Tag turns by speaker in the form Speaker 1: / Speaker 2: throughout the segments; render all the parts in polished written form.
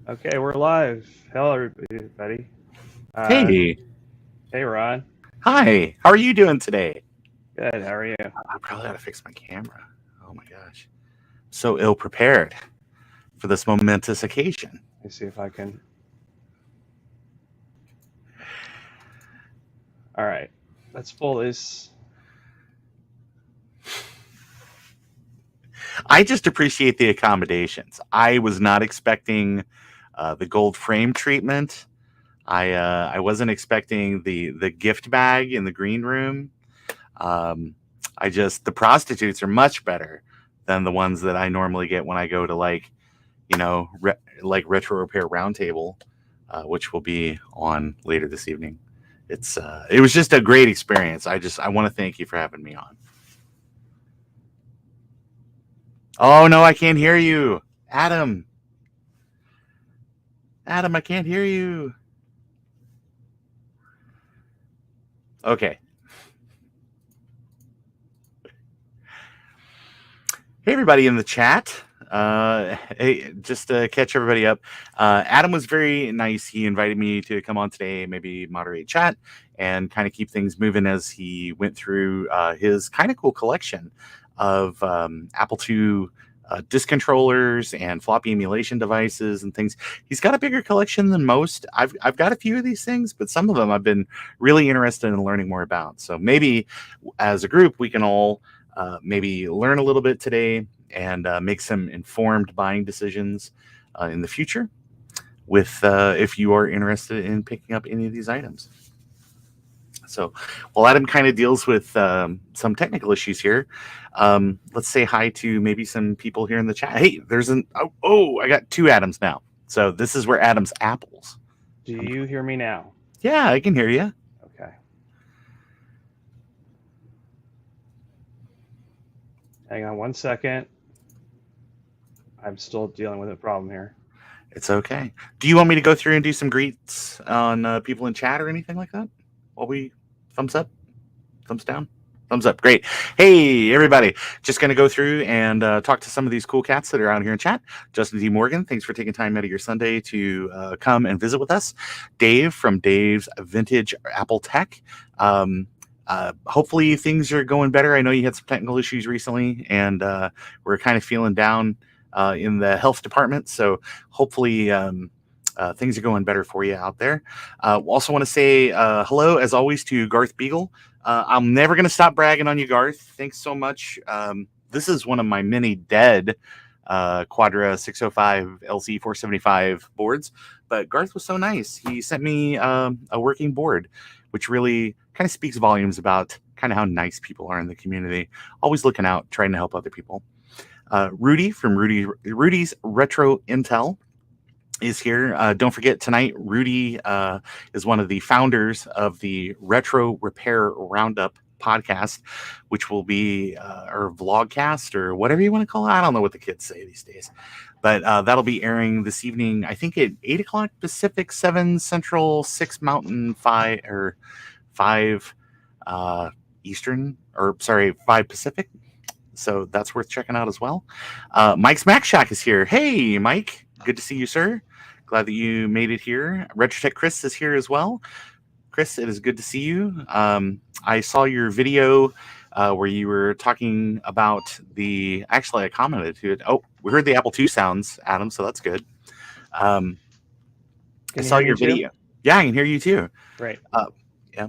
Speaker 1: Okay, we're live. Hello, everybody.
Speaker 2: Hey,
Speaker 1: Hey, Ron.
Speaker 2: hi. How are you doing today?
Speaker 1: Good. How are you?
Speaker 2: I probably ought to fix my camera. Oh my gosh. So ill prepared for this momentous occasion.
Speaker 1: Let me see if I can. All right. Let's pull this.
Speaker 2: I just appreciate the accommodations. I was not expecting the gold frame treatment. I wasn't expecting the gift bag in the green room. The prostitutes are much better than the ones that I normally get when I go to like Retro Repair Roundtable, which will be on later this evening. It was just a great experience. I want to thank you for having me on. Oh no, I can't hear you, Adam. Adam, I can't hear you. Okay. Hey, everybody in the chat. Hey, just to catch everybody up, Adam was very nice. He invited me to come on today, maybe moderate chat and kind of keep things moving as he went through his kind of cool collection of Apple II disk controllers and floppy emulation devices and things. He's got a bigger collection than most. I've got a few of these things, but some of them I've been really interested in learning more about. So maybe as a group, we can all maybe learn a little bit today and make some informed buying decisions in the future with if you are interested in picking up any of these items. So while Adam kind of deals with some technical issues here, let's say hi to maybe some people here in the chat. Hey, there's I got two Adams now. So this is where Adam's apples.
Speaker 1: Do you hear me now?
Speaker 2: Yeah, I can hear you.
Speaker 1: Okay. Hang on 1 second. I'm still dealing with a problem here.
Speaker 2: It's okay. Do you want me to go through and do some greets on people in chat or anything like that? While we thumbs up, thumbs down, thumbs up. Great. Hey, everybody. Just going to go through and talk to some of these cool cats that are out here in chat. Justin D. Morgan, thanks for taking time out of your Sunday to come and visit with us. Dave from Dave's Vintage Apple Tech. Hopefully things are going better. I know you had some technical issues recently, and we're kind of feeling down in the health department. So hopefully things are going better for you out there. Also want to say hello, as always, to Garth Beagle. I'm never going to stop bragging on you, Garth. Thanks so much. This is one of my many dead Quadra 605 LC 475 boards, but Garth was so nice. He sent me a working board, which really kind of speaks volumes about kind of how nice people are in the community. Always looking out, trying to help other people. Rudy from Rudy's Retro Intel is here. Don't forget, tonight, Rudy is one of the founders of the Retro Repair Roundup podcast, which will be or vlogcast or whatever you want to call it. I don't know what the kids say these days, but that'll be airing this evening, I think at 8 o'clock Pacific, 7 Central, 6 Mountain, 5 Eastern, or sorry, 5 Pacific. So that's worth checking out as well. Mike's Mac Shack is here. Hey, Mike. Good to see you, sir. Glad that you made it here. RetroTech Chris is here as well. Chris, it is good to see you. I saw your video where you were talking about actually, I commented to it. Oh, we heard the Apple II sounds, Adam, so that's good. I saw your video. Yeah, I can hear you too.
Speaker 1: Great.
Speaker 2: Yeah.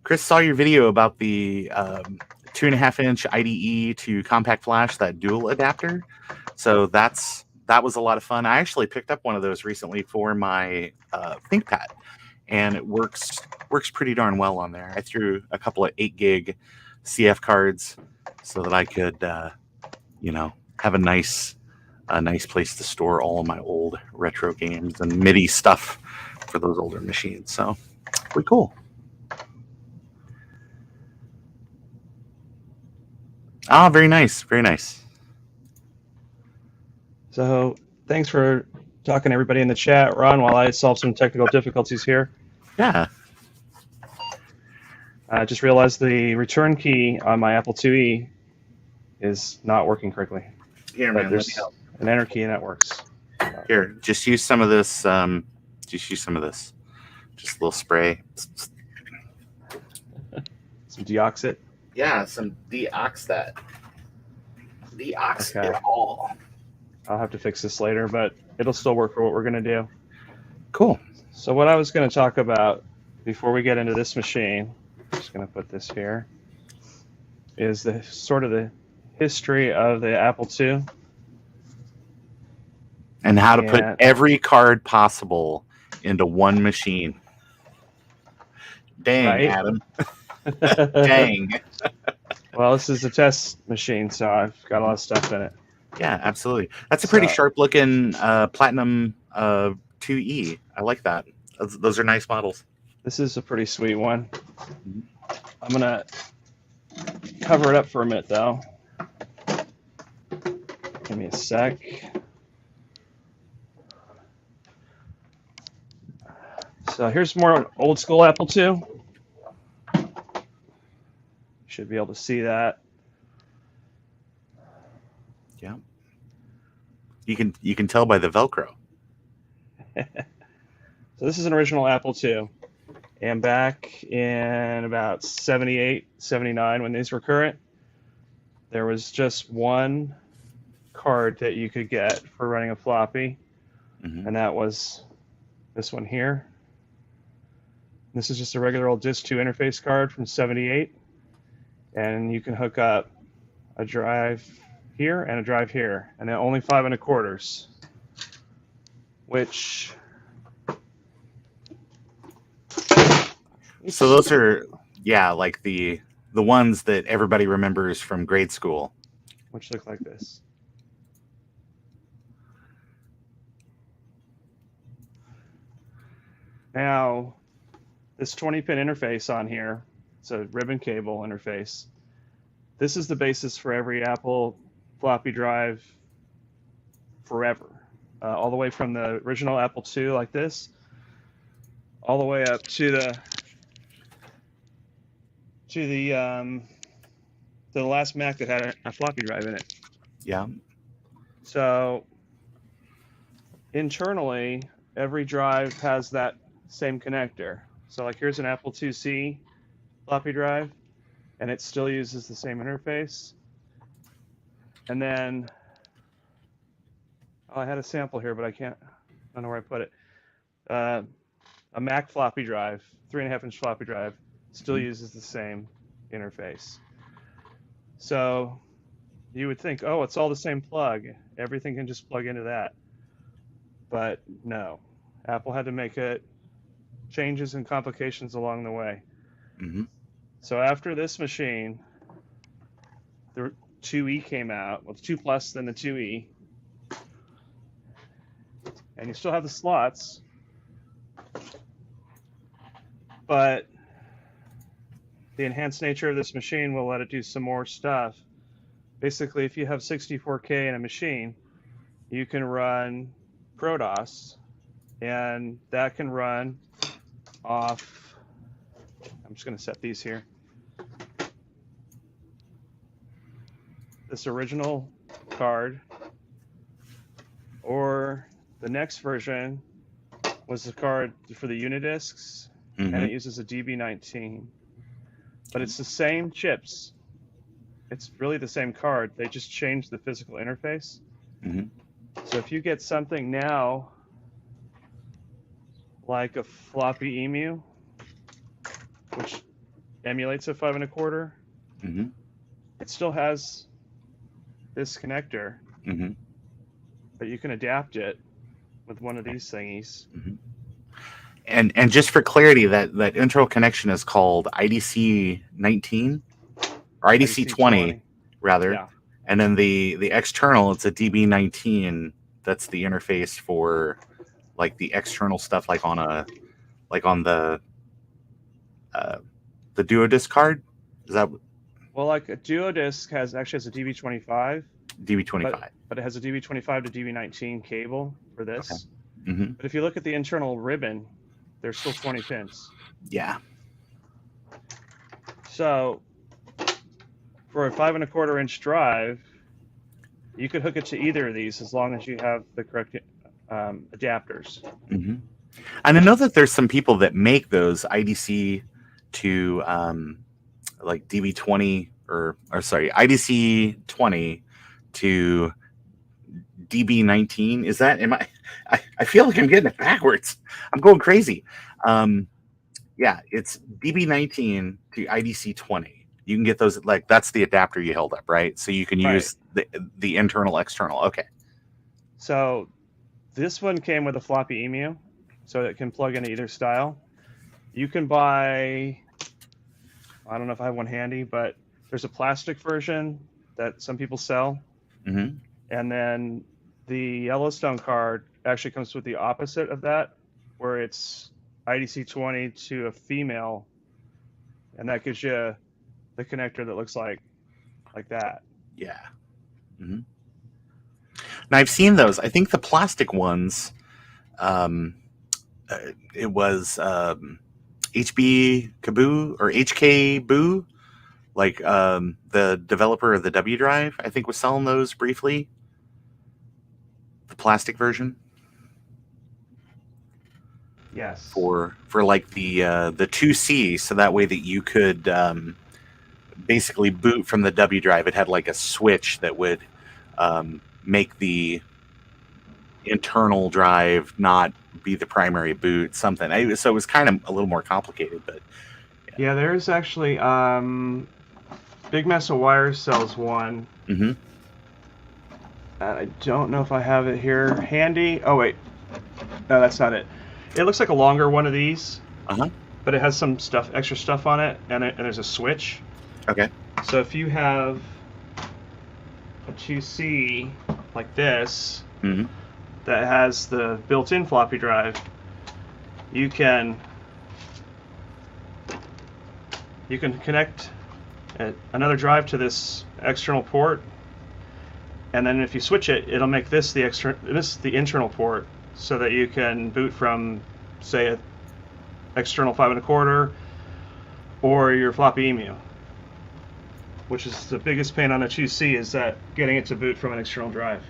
Speaker 2: Chris saw your video about the 2.5-inch IDE to compact flash, that dual adapter. So that was a lot of fun. I actually picked up one of those recently for my ThinkPad, and it works pretty darn well on there. I threw a couple of 8 gig CF cards so that I could, have a nice place to store all of my old retro games and MIDI stuff for those older machines. So pretty cool. Ah, very nice. Very nice.
Speaker 1: So thanks for talking to everybody in the chat, Ron, while I solve some technical difficulties here.
Speaker 2: Yeah.
Speaker 1: I just realized the return key on my Apple IIe is not working correctly.
Speaker 2: Here, man,
Speaker 1: there's an enter key and that works.
Speaker 2: Here, just use some of this. Just use some of this. Just a little spray.
Speaker 1: Some deoxit.
Speaker 2: Yeah, some deox that. Deox
Speaker 1: Okay.
Speaker 2: it all.
Speaker 1: I'll have to fix this later, but it'll still work for what we're going to do.
Speaker 2: Cool.
Speaker 1: So what I was going to talk about before we get into this machine, I'm just going to put this here, is the sort of the history of the Apple II.
Speaker 2: And how to put every card possible into one machine. Dang,
Speaker 1: Right?
Speaker 2: Adam. Dang.
Speaker 1: Well, this is a test machine, so I've got a lot of stuff in it.
Speaker 2: Yeah, absolutely. That's a pretty sharp-looking Platinum 2E. I like that. Those are nice models.
Speaker 1: This is a pretty sweet one. I'm going to cover it up for a minute, though. Give me a sec. So here's more old school Apple II. You should be able to see that.
Speaker 2: Yeah. You can tell by the Velcro.
Speaker 1: So this is an original Apple II. And back in about 78, 79, when these were current, there was just one card that you could get for running a floppy. And that was this one here. This is just a regular old Disk 2 interface card from 78. And you can hook up a drive here and a drive here. And they're only 5 1/4, which...
Speaker 2: So those are, yeah, like the ones that everybody remembers from grade school.
Speaker 1: Which look like this. Now, this 20-pin interface on here, it's a ribbon cable interface. This is the basis for every Apple floppy drive forever. All the way from the original Apple II like this, all the way up to the last Mac that had a floppy drive in it.
Speaker 2: Yeah.
Speaker 1: So internally, every drive has that same connector. So like here's an Apple IIc floppy drive, and it still uses the same interface. And then, I had a sample here, but I don't know where I put it. A Mac floppy drive, 3.5-inch floppy drive, still uses the same interface. So you would think, oh, it's all the same plug. Everything can just plug into that. But no, Apple had to make it changes and complications along the way. So after this machine, the 2E came out, well, the 2 Plus, then the 2E. And you still have the slots, but the enhanced nature of this machine will let it do some more stuff. Basically, if you have 64K in a machine, you can run ProDOS, and that can run off, I'm just going to set these here. This original card, or the next version was the card for the Unidiscs, and it uses a DB19. But it's the same chips. It's really the same card. They just changed the physical interface. So if you get something now like a FloppyEm, which emulates a 5 1/4, it still has this connector, but you can adapt it with one of these thingies.
Speaker 2: And just for clarity, that internal connection is called IDC 19 or IDC 20 rather.
Speaker 1: Yeah.
Speaker 2: And then the external, it's a DB19. That's the interface for like the external stuff, like on the DuoDisc card. Is that?
Speaker 1: Well, like a DuoDisc has a DB25.
Speaker 2: DB25.
Speaker 1: But it has a DB25 to DB19 cable for this.
Speaker 2: Okay.
Speaker 1: But if you look at the internal ribbon, there's still 20 pins.
Speaker 2: Yeah.
Speaker 1: So for a 5 1/4-inch drive, you could hook it to either of these as long as you have the correct adapters.
Speaker 2: And I know that there's some people that make those IDC to like DB20 or sorry, IDC 20 to DB19. Is that, I feel like I'm getting it backwards. I'm going crazy. Yeah, it's DB19 to IDC 20. You can get those, like, that's the adapter you held up, right? So you can use the internal, external. Okay.
Speaker 1: So this one came with a FloppyEm, so it can plug into either style. You can buy, I don't know if I have one handy, but there's a plastic version that some people sell.
Speaker 2: Mm-hmm.
Speaker 1: And then the Yellowstone card actually comes with the opposite of that, where it's IDC 20 to a female, and that gives you the connector that looks like that.
Speaker 2: Yeah. Mm-hmm. Now I've seen those. I think the plastic ones, it was HB Kaboo or HK Boo, like the developer of the wDrive, I think was selling those briefly. The plastic version.
Speaker 1: Yes.
Speaker 2: For like the 2C, so that way that you could basically boot from the wDrive. It had like a switch that would make the internal drive not be the primary boot, something. So it was kind of a little more complicated, but
Speaker 1: yeah, there's actually Big Mess of Wires sells one.
Speaker 2: Mm-hmm.
Speaker 1: I don't know if I have it here handy. Oh wait, no, that's not it. It looks like a longer one of these, but it has some extra stuff on it, and there's a switch.
Speaker 2: Okay.
Speaker 1: So if you have a 2C like this, that has the built-in floppy drive, you can connect another drive to this external port, and then if you switch it, it'll make this the internal port, so that you can boot from, say, an external 5 1/4 or your FloppyEm, which is the biggest pain on a 2C, is that getting it to boot from an external drive.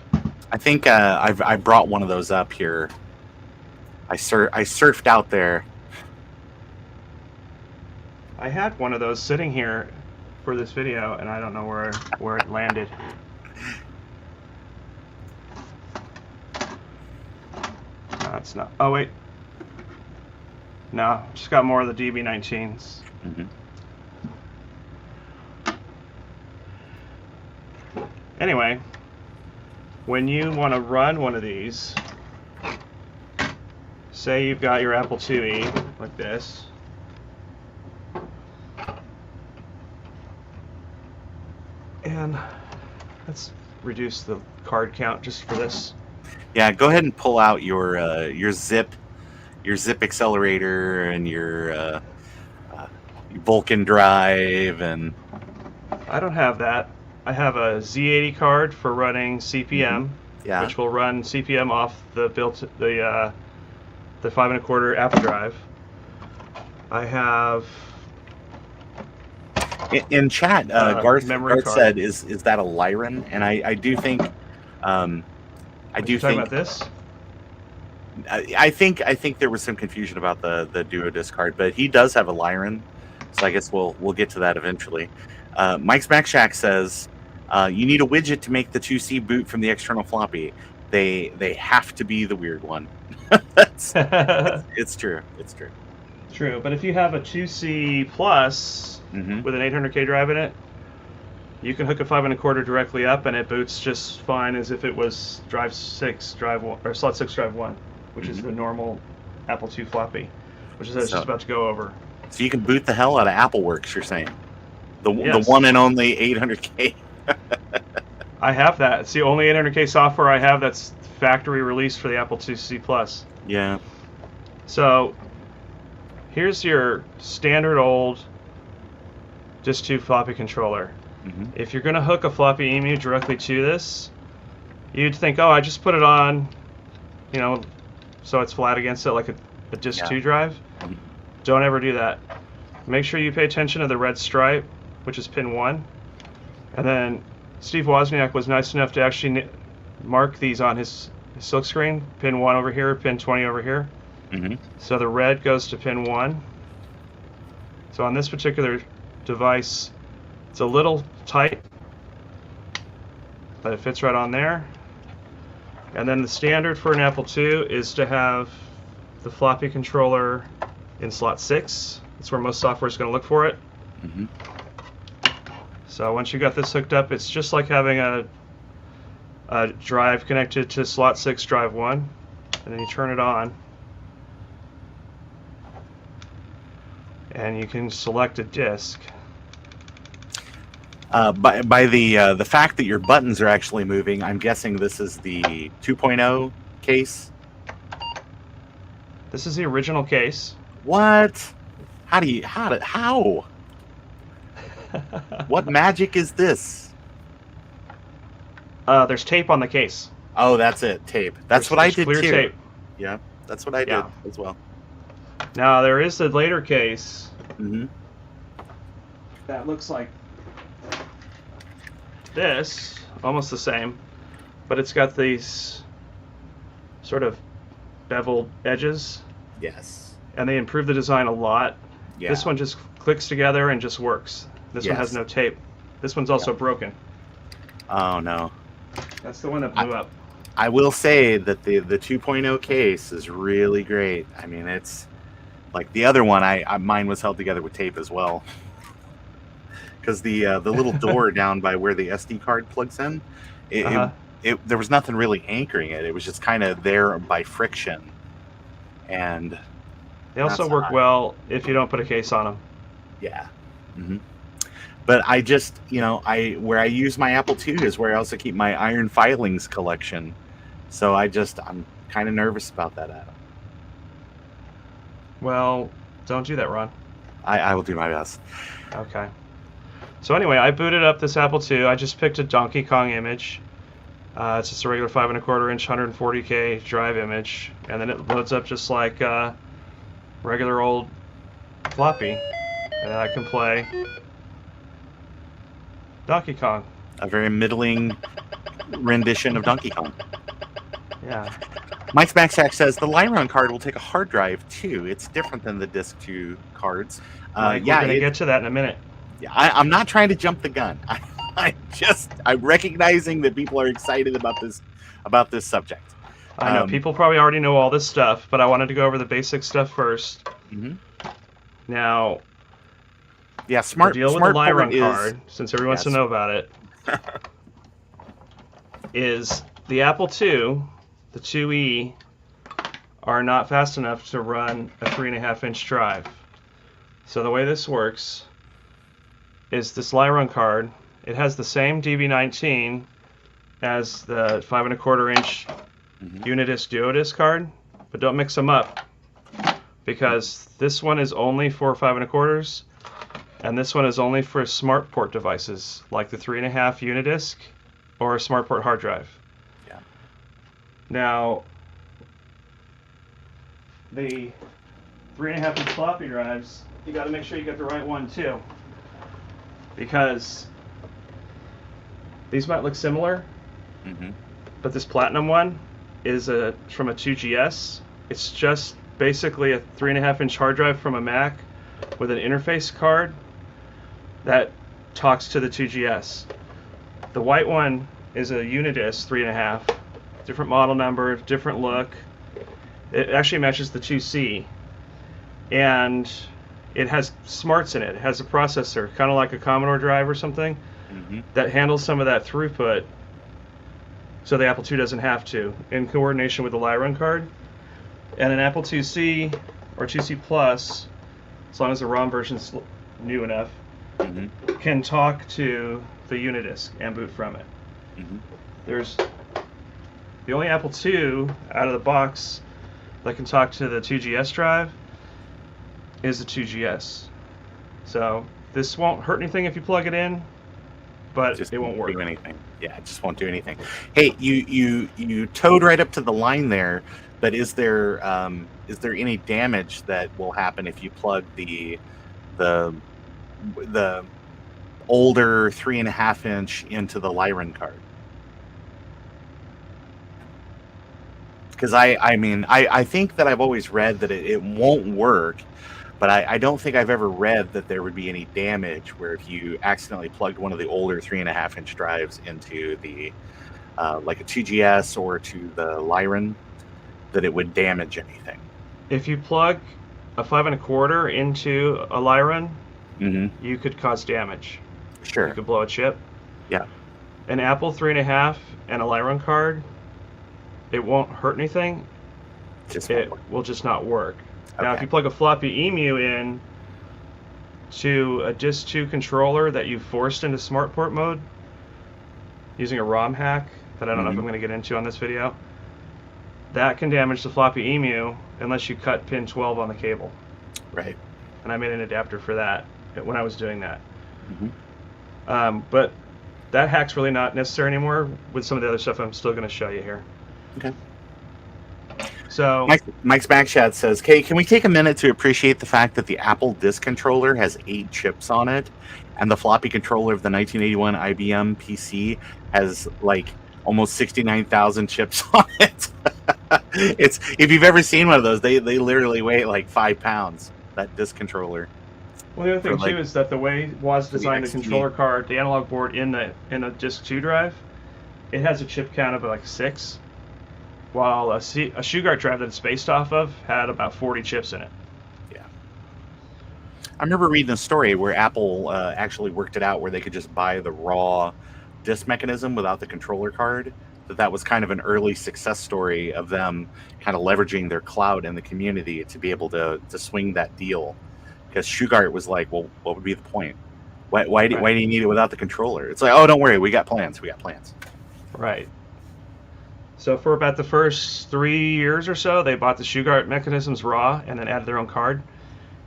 Speaker 2: I think I brought one of those up here. I surfed out there.
Speaker 1: I had one of those sitting here for this video, and I don't know where it landed. No, it's not. Oh wait. No, just got more of the DB19s. Anyway, when you want to run one of these, say you've got your Apple IIe like this, and let's reduce the card count just for this.
Speaker 2: Yeah, go ahead and pull out your zip accelerator and your Vulcan drive. And
Speaker 1: I don't have that. I have a Z80 card for running CPM, which will run CPM off the 5 1/4 Apple drive. I have.
Speaker 2: In chat, Garth said, "Is that a Liron?" And I do think. I do think
Speaker 1: about this.
Speaker 2: I think there was some confusion about the Duo Disc card, but he does have a Liron, so I guess we'll get to that eventually. Mike's Mac Shack says you need a widget to make the 2C boot from the external floppy. They have to be the weird one. It's true. It's true.
Speaker 1: True, but if you have a 2C plus with an 800K drive in it, you can hook a 5 1/4 directly up, and it boots just fine as if it was drive 6, drive 1, or slot 6, drive 1, which is the normal Apple II floppy, which is what I was just about to go over.
Speaker 2: So you can boot the hell out of AppleWorks, you're saying? The one and only 800K.
Speaker 1: I have that. It's the only 800K software I have that's factory released for the Apple IIc Plus.
Speaker 2: Yeah.
Speaker 1: So here's your standard old just 2 floppy controller. If you're going to hook a FloppyEm directly to this, you'd think, oh, I just put it on, so it's flat against it like a Disk 2 drive. Don't ever do that. Make sure you pay attention to the red stripe, which is pin 1. And then Steve Wozniak was nice enough to actually mark these on his silkscreen. Pin 1 over here, pin 20 over here.
Speaker 2: Mm-hmm.
Speaker 1: So the red goes to pin 1. So on this particular device, it's a little tight, but it fits right on there. And then the standard for an Apple II is to have the floppy controller in slot 6. That's where most software is going to look for it.
Speaker 2: Mm-hmm.
Speaker 1: So once you got this hooked up, it's just like having a drive connected to slot 6 drive 1, and then you turn it on, and you can select a disk.
Speaker 2: By the fact that your buttons are actually moving, I'm guessing this is the 2.0 case.
Speaker 1: This is the original case.
Speaker 2: What? How? What magic is this?
Speaker 1: There's tape on the case.
Speaker 2: Oh, that's it. Tape. That's what I did
Speaker 1: clear
Speaker 2: too.
Speaker 1: Tape.
Speaker 2: Yeah, that's what I did as well.
Speaker 1: Now there is a later case
Speaker 2: Mm-hmm.
Speaker 1: that looks like this, almost the same, but it's got these sort of beveled edges,
Speaker 2: Yes.
Speaker 1: and they improved the design a lot.
Speaker 2: Yeah.
Speaker 1: This one just clicks together and just works. This one has no tape. This one's also broken.
Speaker 2: Oh no.
Speaker 1: That's the one that blew up.
Speaker 2: I will say that the 2.0 case is really great. I mean, it's like the other one. Mine was held together with tape as well, because the little door down by where the SD card plugs in, there was nothing really anchoring it. It was just kind of there by friction, and
Speaker 1: they also work well if you don't put a case on them.
Speaker 2: Yeah. Mm-hmm. But I just, where I use my Apple II is where I also keep my iron filings collection. So I'm kind of nervous about that, Adam.
Speaker 1: Well, don't do that, Ron.
Speaker 2: I will do my best.
Speaker 1: Okay. So anyway, I booted up this Apple II. I just picked a Donkey Kong image. It's just a regular 5.25 inch 140K drive image, and then it loads up just like regular old floppy, and then I can play Donkey Kong.
Speaker 2: A very middling rendition of Donkey Kong.
Speaker 1: Yeah.
Speaker 2: Mike Smacksack says the Liron card will take a hard drive too. It's different than the Disc 2 cards.
Speaker 1: We're going to get to that in a minute.
Speaker 2: Yeah, I'm not trying to jump the gun. I'm recognizing that people are excited about this subject.
Speaker 1: I know people probably already know all this stuff, but I wanted to go over the basic stuff first.
Speaker 2: Mm-hmm.
Speaker 1: Now,
Speaker 2: yeah,
Speaker 1: the deal with the Liron card, since everyone wants to know about it, is the Apple II, the 2E, are not fast enough to run a 3.5 inch drive. So the way this works is this Liron card, it has the same DB19 as the 5.25 inch Unidisc Duodisc card, but don't mix them up, because this one is only for 5.25, and this one is only for SmartPort devices like the 3.5 Unidisc or a SmartPort hard drive.
Speaker 2: Yeah.
Speaker 1: Now, the 3.5 inch floppy drives, you got to make sure you get the right one too, because these might look similar, but this Platinum one is from a 2GS. It's just basically a 3.5 inch hard drive from a Mac with an interface card that talks to the 2GS. The white one is a Unidisc 3.5, different model number, different look. It actually matches the 2C, and it has smarts in it. It has a processor, kind of like a Commodore drive or something, that handles some of that throughput, so the Apple II doesn't have to, in coordination with the Liron card. And an Apple IIc or 2C Plus, as long as the ROM version's new enough, can talk to the Unidisc and boot from it. There's the only Apple II out of the box that can talk to the 2GS drive is the 2GS. So this won't hurt anything if you plug it in, but it won't work.
Speaker 2: Do anything. Yeah, it just won't do anything. Hey, you towed right up to the line there, but is there any damage that will happen if you plug the older 3.5 inch into the Liron card? Because I think that I've always read that it won't work, but I don't think I've ever read that there would be any damage where if you accidentally plugged one of the older 3.5-inch drives into the like a 2GS or to the Liron, that it would damage anything.
Speaker 1: If you plug a 5 1/4 into a Liron,
Speaker 2: Mm-hmm.
Speaker 1: you could cause damage. You
Speaker 2: Sure.
Speaker 1: could blow a chip.
Speaker 2: Yeah.
Speaker 1: An Apple 3.5 and a Liron card, it won't hurt anything.
Speaker 2: Just
Speaker 1: It will just not work. Now, if
Speaker 2: Okay.
Speaker 1: you plug a FloppyEm in to a Disk 2 controller that you forced into Smart Port mode using a ROM hack that I don't know if I'm going to get into on this video, that can damage the FloppyEm unless you cut pin 12 on the cable.
Speaker 2: Right.
Speaker 1: And I made an adapter for that when I was doing that.
Speaker 2: Mm-hmm.
Speaker 1: But that hack's really not necessary anymore with some of the other stuff I'm still going to show you here.
Speaker 2: Okay.
Speaker 1: So
Speaker 2: Mike's Backchat says, "Kay, can we take a minute to appreciate the fact that the Apple disk controller has 8 chips on it, and the floppy controller of the 1981 IBM PC has like almost 69,000 chips on it?" It's, if you've ever seen one of those, they literally weigh like 5 pounds. That disk controller.
Speaker 1: well, the other thing
Speaker 2: like-
Speaker 1: too is that the way WAS designed the
Speaker 2: XT.
Speaker 1: controller card, the analog board in a Disk 2 drive, it has a chip count of like 6, while a SuperDrive drive that it's based off of had about 40 chips in it.
Speaker 2: Yeah. I remember reading a story where Apple actually worked it out where they could just buy the raw disk mechanism without the controller card. That was kind of an early success story of them kind of leveraging their clout in the community to be able to swing that deal. Because Shugart was like, well, what would be the point? Why do you need it without the controller? It's like, oh, don't worry, we got plans.
Speaker 1: Right. So for about the first 3 years or so, they bought the Shugart mechanisms raw and then added their own card.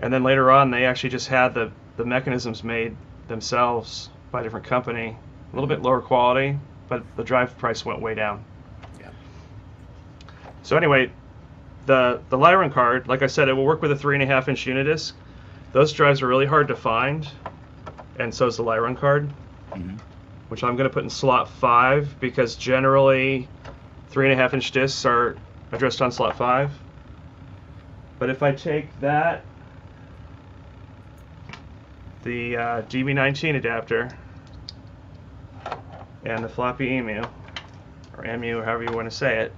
Speaker 1: And then later on, they actually just had the mechanisms made themselves by a different company, a little bit lower quality, but the drive price went way down.
Speaker 2: Yeah.
Speaker 1: So anyway, the Liron card, like I said, it will work with a 3.5-inch Unidisc. Those drives are really hard to find, and so is the Liron card, which I'm going to put in slot 5 because generally 3.5-inch discs are addressed on slot 5. But if I take that, the DB19 adapter, and the FloppyEm, or EMU, or however you want to say it,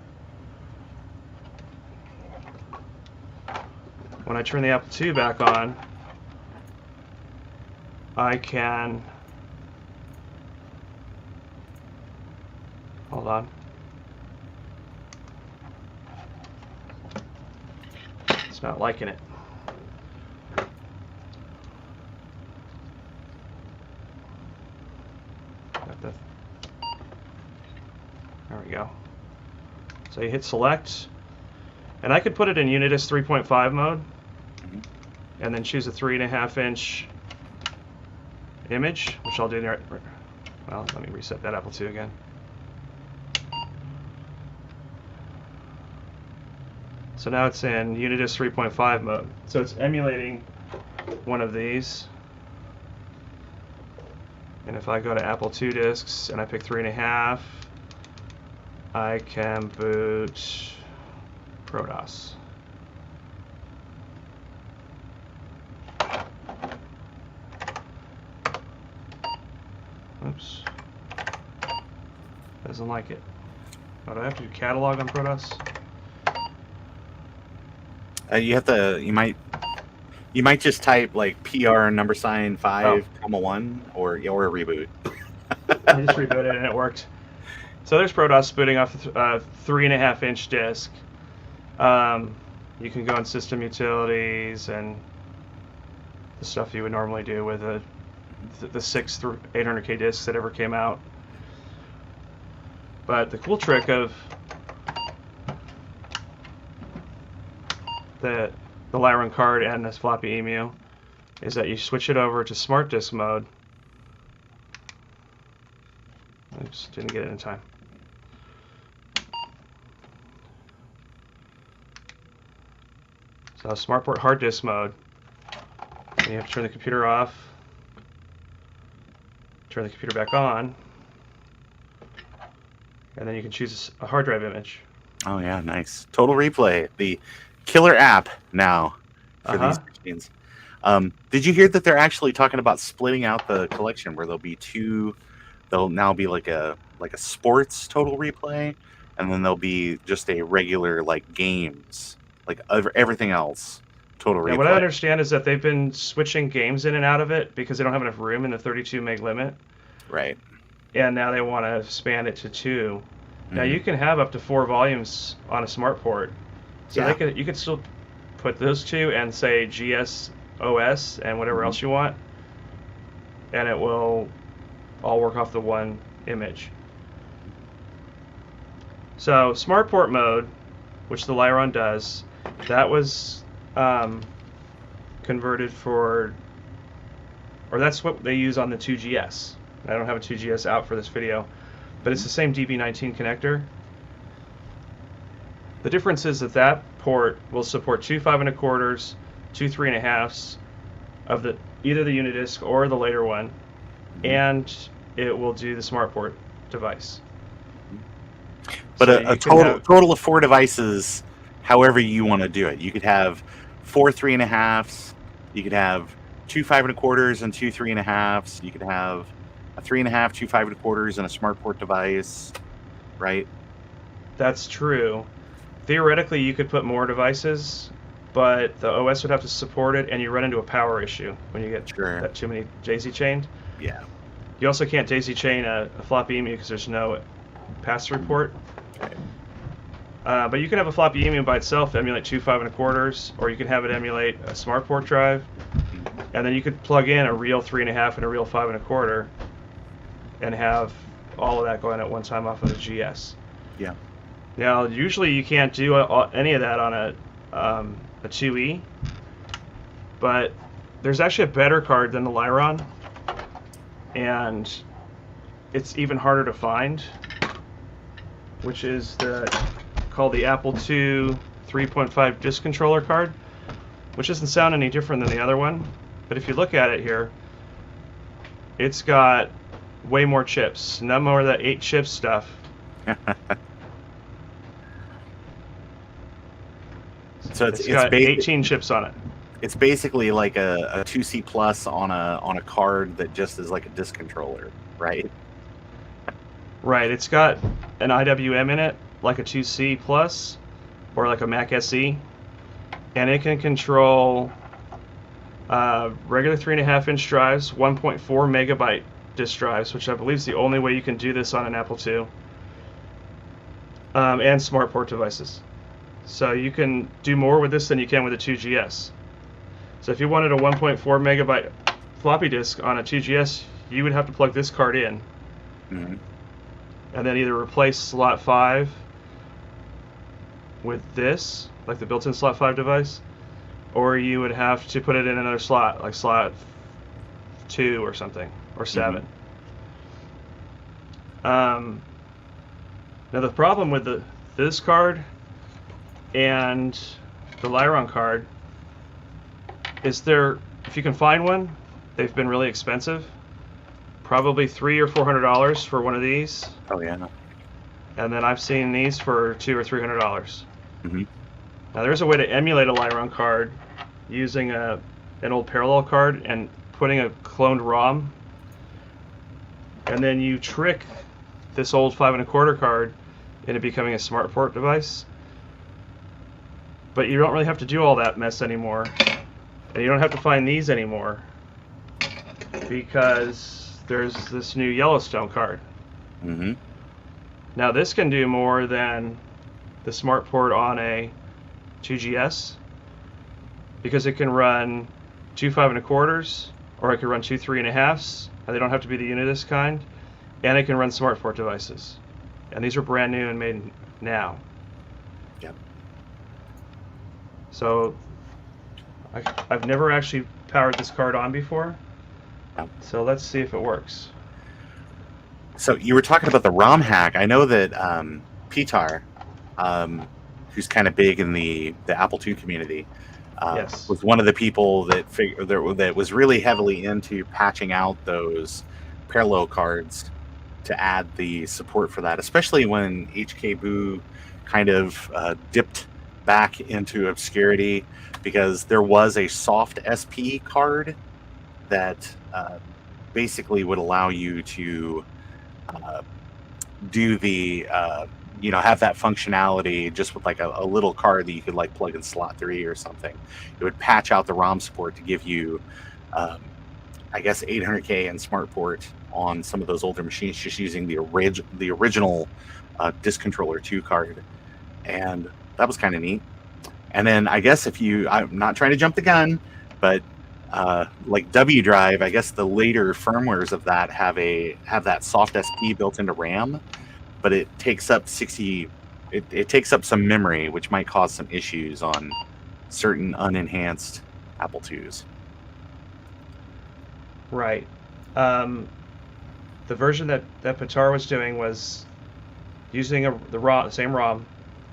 Speaker 1: when I turn the Apple II back on, I can, hold on, it's not liking it. There we go. So you hit select, and I could put it in Unidisc 3.5 mode, and then choose a 3.5-inch image, which I'll do there. Well, let me reset that Apple II again. So now it's in Unidisc 3.5 mode. So it's emulating one of these. And if I go to Apple II discs and I pick 3.5, I can boot ProDOS. Oops. Doesn't like it. Oh, do I have to do catalog on ProDOS?
Speaker 2: You have to. You might just type like PR &5, 1, or a reboot.
Speaker 1: I just rebooted it and it worked. So there's ProDOS booting off the 3.5-inch disc. You can go in System Utilities and the stuff you would normally do with the 6 through 800K discs that ever came out. But the cool trick of the Liron card and this FloppyEm is that you switch it over to Smart Disk mode. Oops, didn't get it in time. So Smart Port hard disk mode. And you have to turn the computer off, turn the computer back on, and then you can choose a hard drive image.
Speaker 2: Oh yeah, nice. Total Replay, the killer app now for these machines. Did you hear that they're actually talking about splitting out the collection where there'll be two? There'll now be like a sports Total Replay, and then there'll be just a regular like games, like everything else Total
Speaker 1: Yeah, what I
Speaker 2: Replay.
Speaker 1: understand is that they've been switching games in and out of it because they don't have enough room in the 32 meg limit,
Speaker 2: Right.
Speaker 1: and now they want to expand it to 2. Now
Speaker 2: Mhm.
Speaker 1: you can have up to 4 volumes on a smart port, so
Speaker 2: Yeah.
Speaker 1: you could still put those two and say GSOS and whatever
Speaker 2: Mhm.
Speaker 1: else you want, and it will all work off the one image. So smart port mode, which the Liron does, that was converted for, or that's what they use on the 2GS. I don't have a 2GS out for this video, but it's the same DB19 connector. The difference is that that port will support 2 5 1/4s, 2 3 1/2s of the either the Unidisc or the later one, and it will do the smart port device.
Speaker 2: But
Speaker 1: So
Speaker 2: a
Speaker 1: you can have,
Speaker 2: total of 4 devices, however you want to do it. You could have 4 3.5s. You could have 2 5 1/4s and 2 3.5s. You could have a 3.5, 2 5 1/4s, and a smart port device, right?
Speaker 1: that's true. Theoretically, you could put more devices, but the OS would have to support it, and you run into a power issue when you get
Speaker 2: Sure.
Speaker 1: that too many daisy chained.
Speaker 2: Yeah.
Speaker 1: You also can't daisy chain a FloppyEm because there's no pass-through port.
Speaker 2: Okay.
Speaker 1: But you can have a FloppyEm by itself emulate 2 5 1/4s, or you can have it emulate a smart port drive, and then you could plug in a real 3.5 and a real 5 1/4, and have all of that going at one time off of the GS.
Speaker 2: Yeah.
Speaker 1: Now, usually you can't do any of that on a 2E, but there's actually a better card than the Liron, and it's even harder to find, which is called the Apple II 3.5 disk controller card, which doesn't sound any different than the other one, but if you look at it here, it's got way more chips, no more of that 8 chip stuff.
Speaker 2: So
Speaker 1: It's got 18 chips on it.
Speaker 2: It's basically like a 2C plus on a card that just is like a disk controller, right?
Speaker 1: Right, it's got an IWM in it, like a 2C plus, or like a Mac SE, and it can control regular 3.5-inch drives, 1.4 megabyte disk drives, which I believe is the only way you can do this on an Apple II, and smart port devices. So you can do more with this than you can with a 2GS. So if you wanted a 1.4 megabyte floppy disk on a 2GS, you would have to plug this card in,
Speaker 2: Mm-hmm.
Speaker 1: and then either replace slot 5 with this, like the built-in slot 5 device, or you would have to put it in another slot, like slot 2 or something, or 7. Now the problem with this card and the Liron card is if you can find one, they've been really expensive. Probably $300 or $400 for one of these.
Speaker 2: Oh yeah.
Speaker 1: And then I've seen these for $200 or $300.
Speaker 2: Mm-hmm.
Speaker 1: Now there's a way to emulate a Liron card using an old parallel card and putting a cloned ROM, and then you trick this old 5 1/4 card into becoming a smart port device. But you don't really have to do all that mess anymore, and you don't have to find these anymore because there's this new Yellowstone card.
Speaker 2: Mm-hmm.
Speaker 1: Now this can do more than the smart port on a 2GS because it can run 2 5 1/4s, or it can run 2 3.5s, and they don't have to be the Unidisc kind, and it can run smart port devices. And these are brand new and made now.
Speaker 2: Yep.
Speaker 1: So I've never actually powered this card on before.
Speaker 2: Yep.
Speaker 1: So let's see if it works.
Speaker 2: So you were talking about the ROM hack. I know that Pitar, who's kind of big in the Apple II community,
Speaker 1: Yes.
Speaker 2: was one of the people that was really heavily into patching out those parallel cards to add the support for that, especially when HKBoo kind of dipped back into obscurity because there was a soft SP card that basically would allow you to do the have that functionality just with like a little card that you could like plug in slot 3 or something. It would patch out the ROM support to give you I guess 800K and SmartPort on some of those older machines, just using the original Disk Controller 2 card, and that was kind of neat. And then I guess I'm not trying to jump the gun, but like wDrive, I guess the later firmwares of that have that soft SP built into RAM, but it takes up it takes up some memory, which might cause some issues on certain unenhanced Apple IIs.
Speaker 1: Right. The version that Pitar was doing was using the same ROM,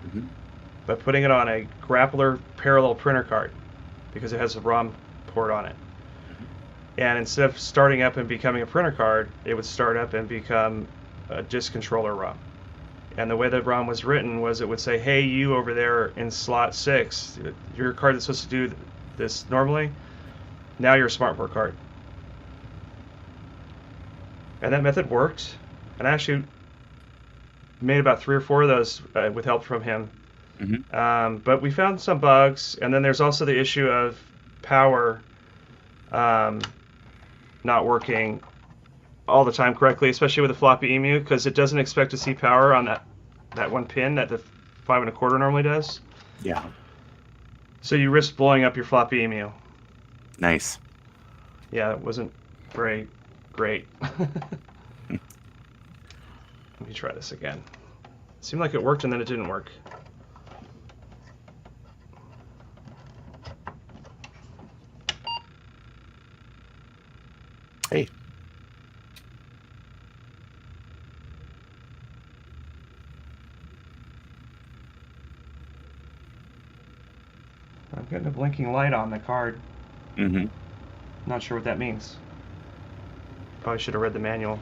Speaker 2: Mm-hmm.
Speaker 1: but putting it on a grappler parallel printer card because it has a ROM port on it. And instead of starting up and becoming a printer card, it would start up and become a disk controller ROM. And the way that ROM was written was it would say, hey, you over there in slot 6, your card that's supposed to do this normally, now you're a SmartPort card. And that method worked. And I actually made about 3 or 4 of those with help from him.
Speaker 2: Mm-hmm.
Speaker 1: But we found some bugs. And then there's also the issue of power not working all the time correctly, especially with the FloppyEm, because it doesn't expect to see power on that one pin that the 5 1/4 normally does.
Speaker 2: Yeah.
Speaker 1: So you risk blowing up your FloppyEm.
Speaker 2: Nice.
Speaker 1: Yeah, it wasn't very great. Let me try this again. It seemed like it worked and then it didn't work.
Speaker 2: Hey.
Speaker 1: I'm getting a blinking light on the card.
Speaker 2: Mm-hmm.
Speaker 1: Not sure what that means. Probably should have read the manual.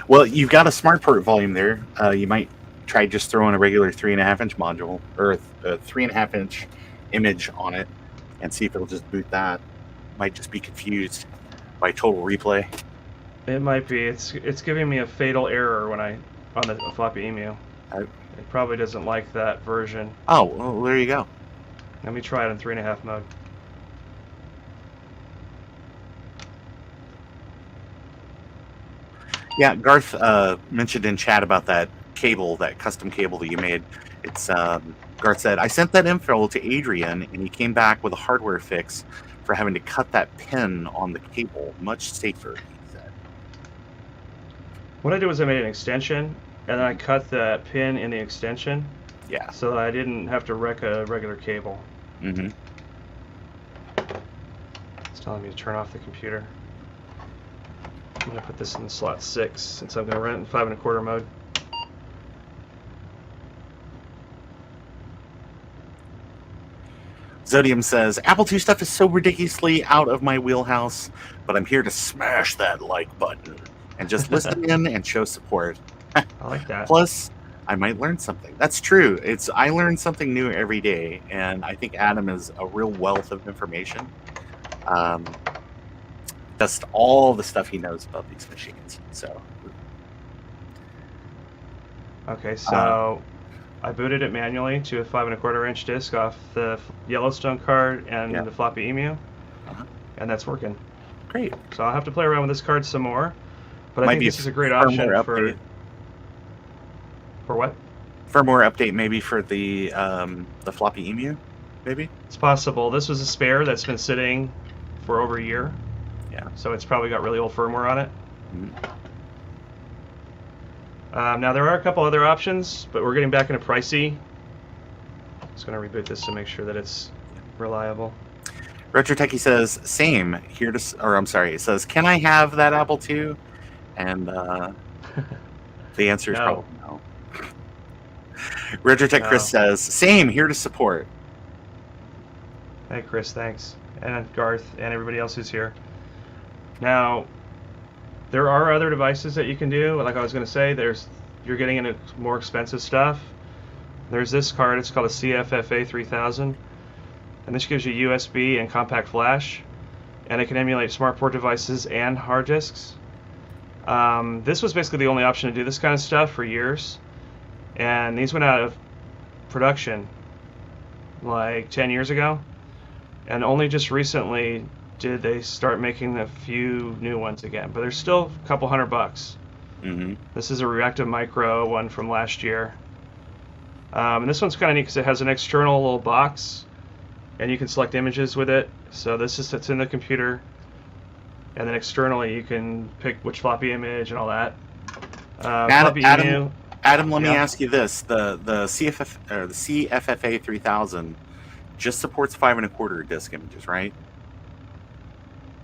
Speaker 2: Well, you've got a SmartPort volume there. You might try just throwing a regular 3.5-inch module or a 3.5-inch image on it and see if it'll just boot that. Might just be confused by Total Replay.
Speaker 1: It might be. It's giving me a fatal error when on the FloppyEm. It probably doesn't like that version.
Speaker 2: Oh, well, there you go.
Speaker 1: Let me try it in 3.5 mode.
Speaker 2: Yeah, Garth mentioned in chat about that cable, that custom cable that you made. It's Garth said, I sent that info to Adrian, and he came back with a hardware fix for having to cut that pin on the cable. Much safer, he said.
Speaker 1: What I did was I made an extension, and then I cut the pin in the extension.
Speaker 2: Yeah.
Speaker 1: So that I didn't have to wreck a regular cable.
Speaker 2: Mm-hmm.
Speaker 1: It's telling me to turn off the computer. I'm going to put this in slot 6 since I'm going to run it in 5 1/4 mode.
Speaker 2: Zodium says, Apple II stuff is so ridiculously out of my wheelhouse, but I'm here to smash that like button and just listen in and show support.
Speaker 1: I like that.
Speaker 2: Plus, I might learn something. That's true. I learn something new every day, and I think Adam is a real wealth of information. Just all the stuff he knows about these machines. So,
Speaker 1: okay, so I booted it manually to a 5 1/4-inch disc off the Yellowstone card and the FloppyEm, and that's working.
Speaker 2: Great.
Speaker 1: So I'll have to play around with this card some more, but I
Speaker 2: Might
Speaker 1: think
Speaker 2: be
Speaker 1: this is a great option
Speaker 2: update.
Speaker 1: For what?
Speaker 2: Firmware update maybe for the FloppyEm, maybe?
Speaker 1: It's possible. This was a spare that's been sitting for over a year.
Speaker 2: Yeah.
Speaker 1: So it's probably got really old firmware on it.
Speaker 2: Mm-hmm.
Speaker 1: Now there are a couple other options, but we're getting back into pricey. Just going to reboot this to make sure that it's reliable.
Speaker 2: Retro Techie says, same, here to, or I'm sorry, it says, can I have that Apple II? And the answer is probably no. Retro Tech Chris says, same, here to support.
Speaker 1: Hey Chris, thanks. And Garth and everybody else who's here. Now, there are other devices that you can do. Like I was going to say, you're getting into more expensive stuff. There's this card. It's called a CFFA 3000, and this gives you USB and compact flash, and it can emulate smart port devices and hard disks. This was basically the only option to do this kind of stuff for years, and these went out of production like 10 years ago, and only just recently did they start making a few new ones again, but they're still a couple $100. This is a Reactive Micro one from last year, and this one's kind of neat because it has an external little box, and you can select images with it. So this is it's in the computer, and then externally you can pick which floppy image and all that.
Speaker 2: Adam, let me ask you this: the CFFA 3000 just supports 5 1/4 disk images, right?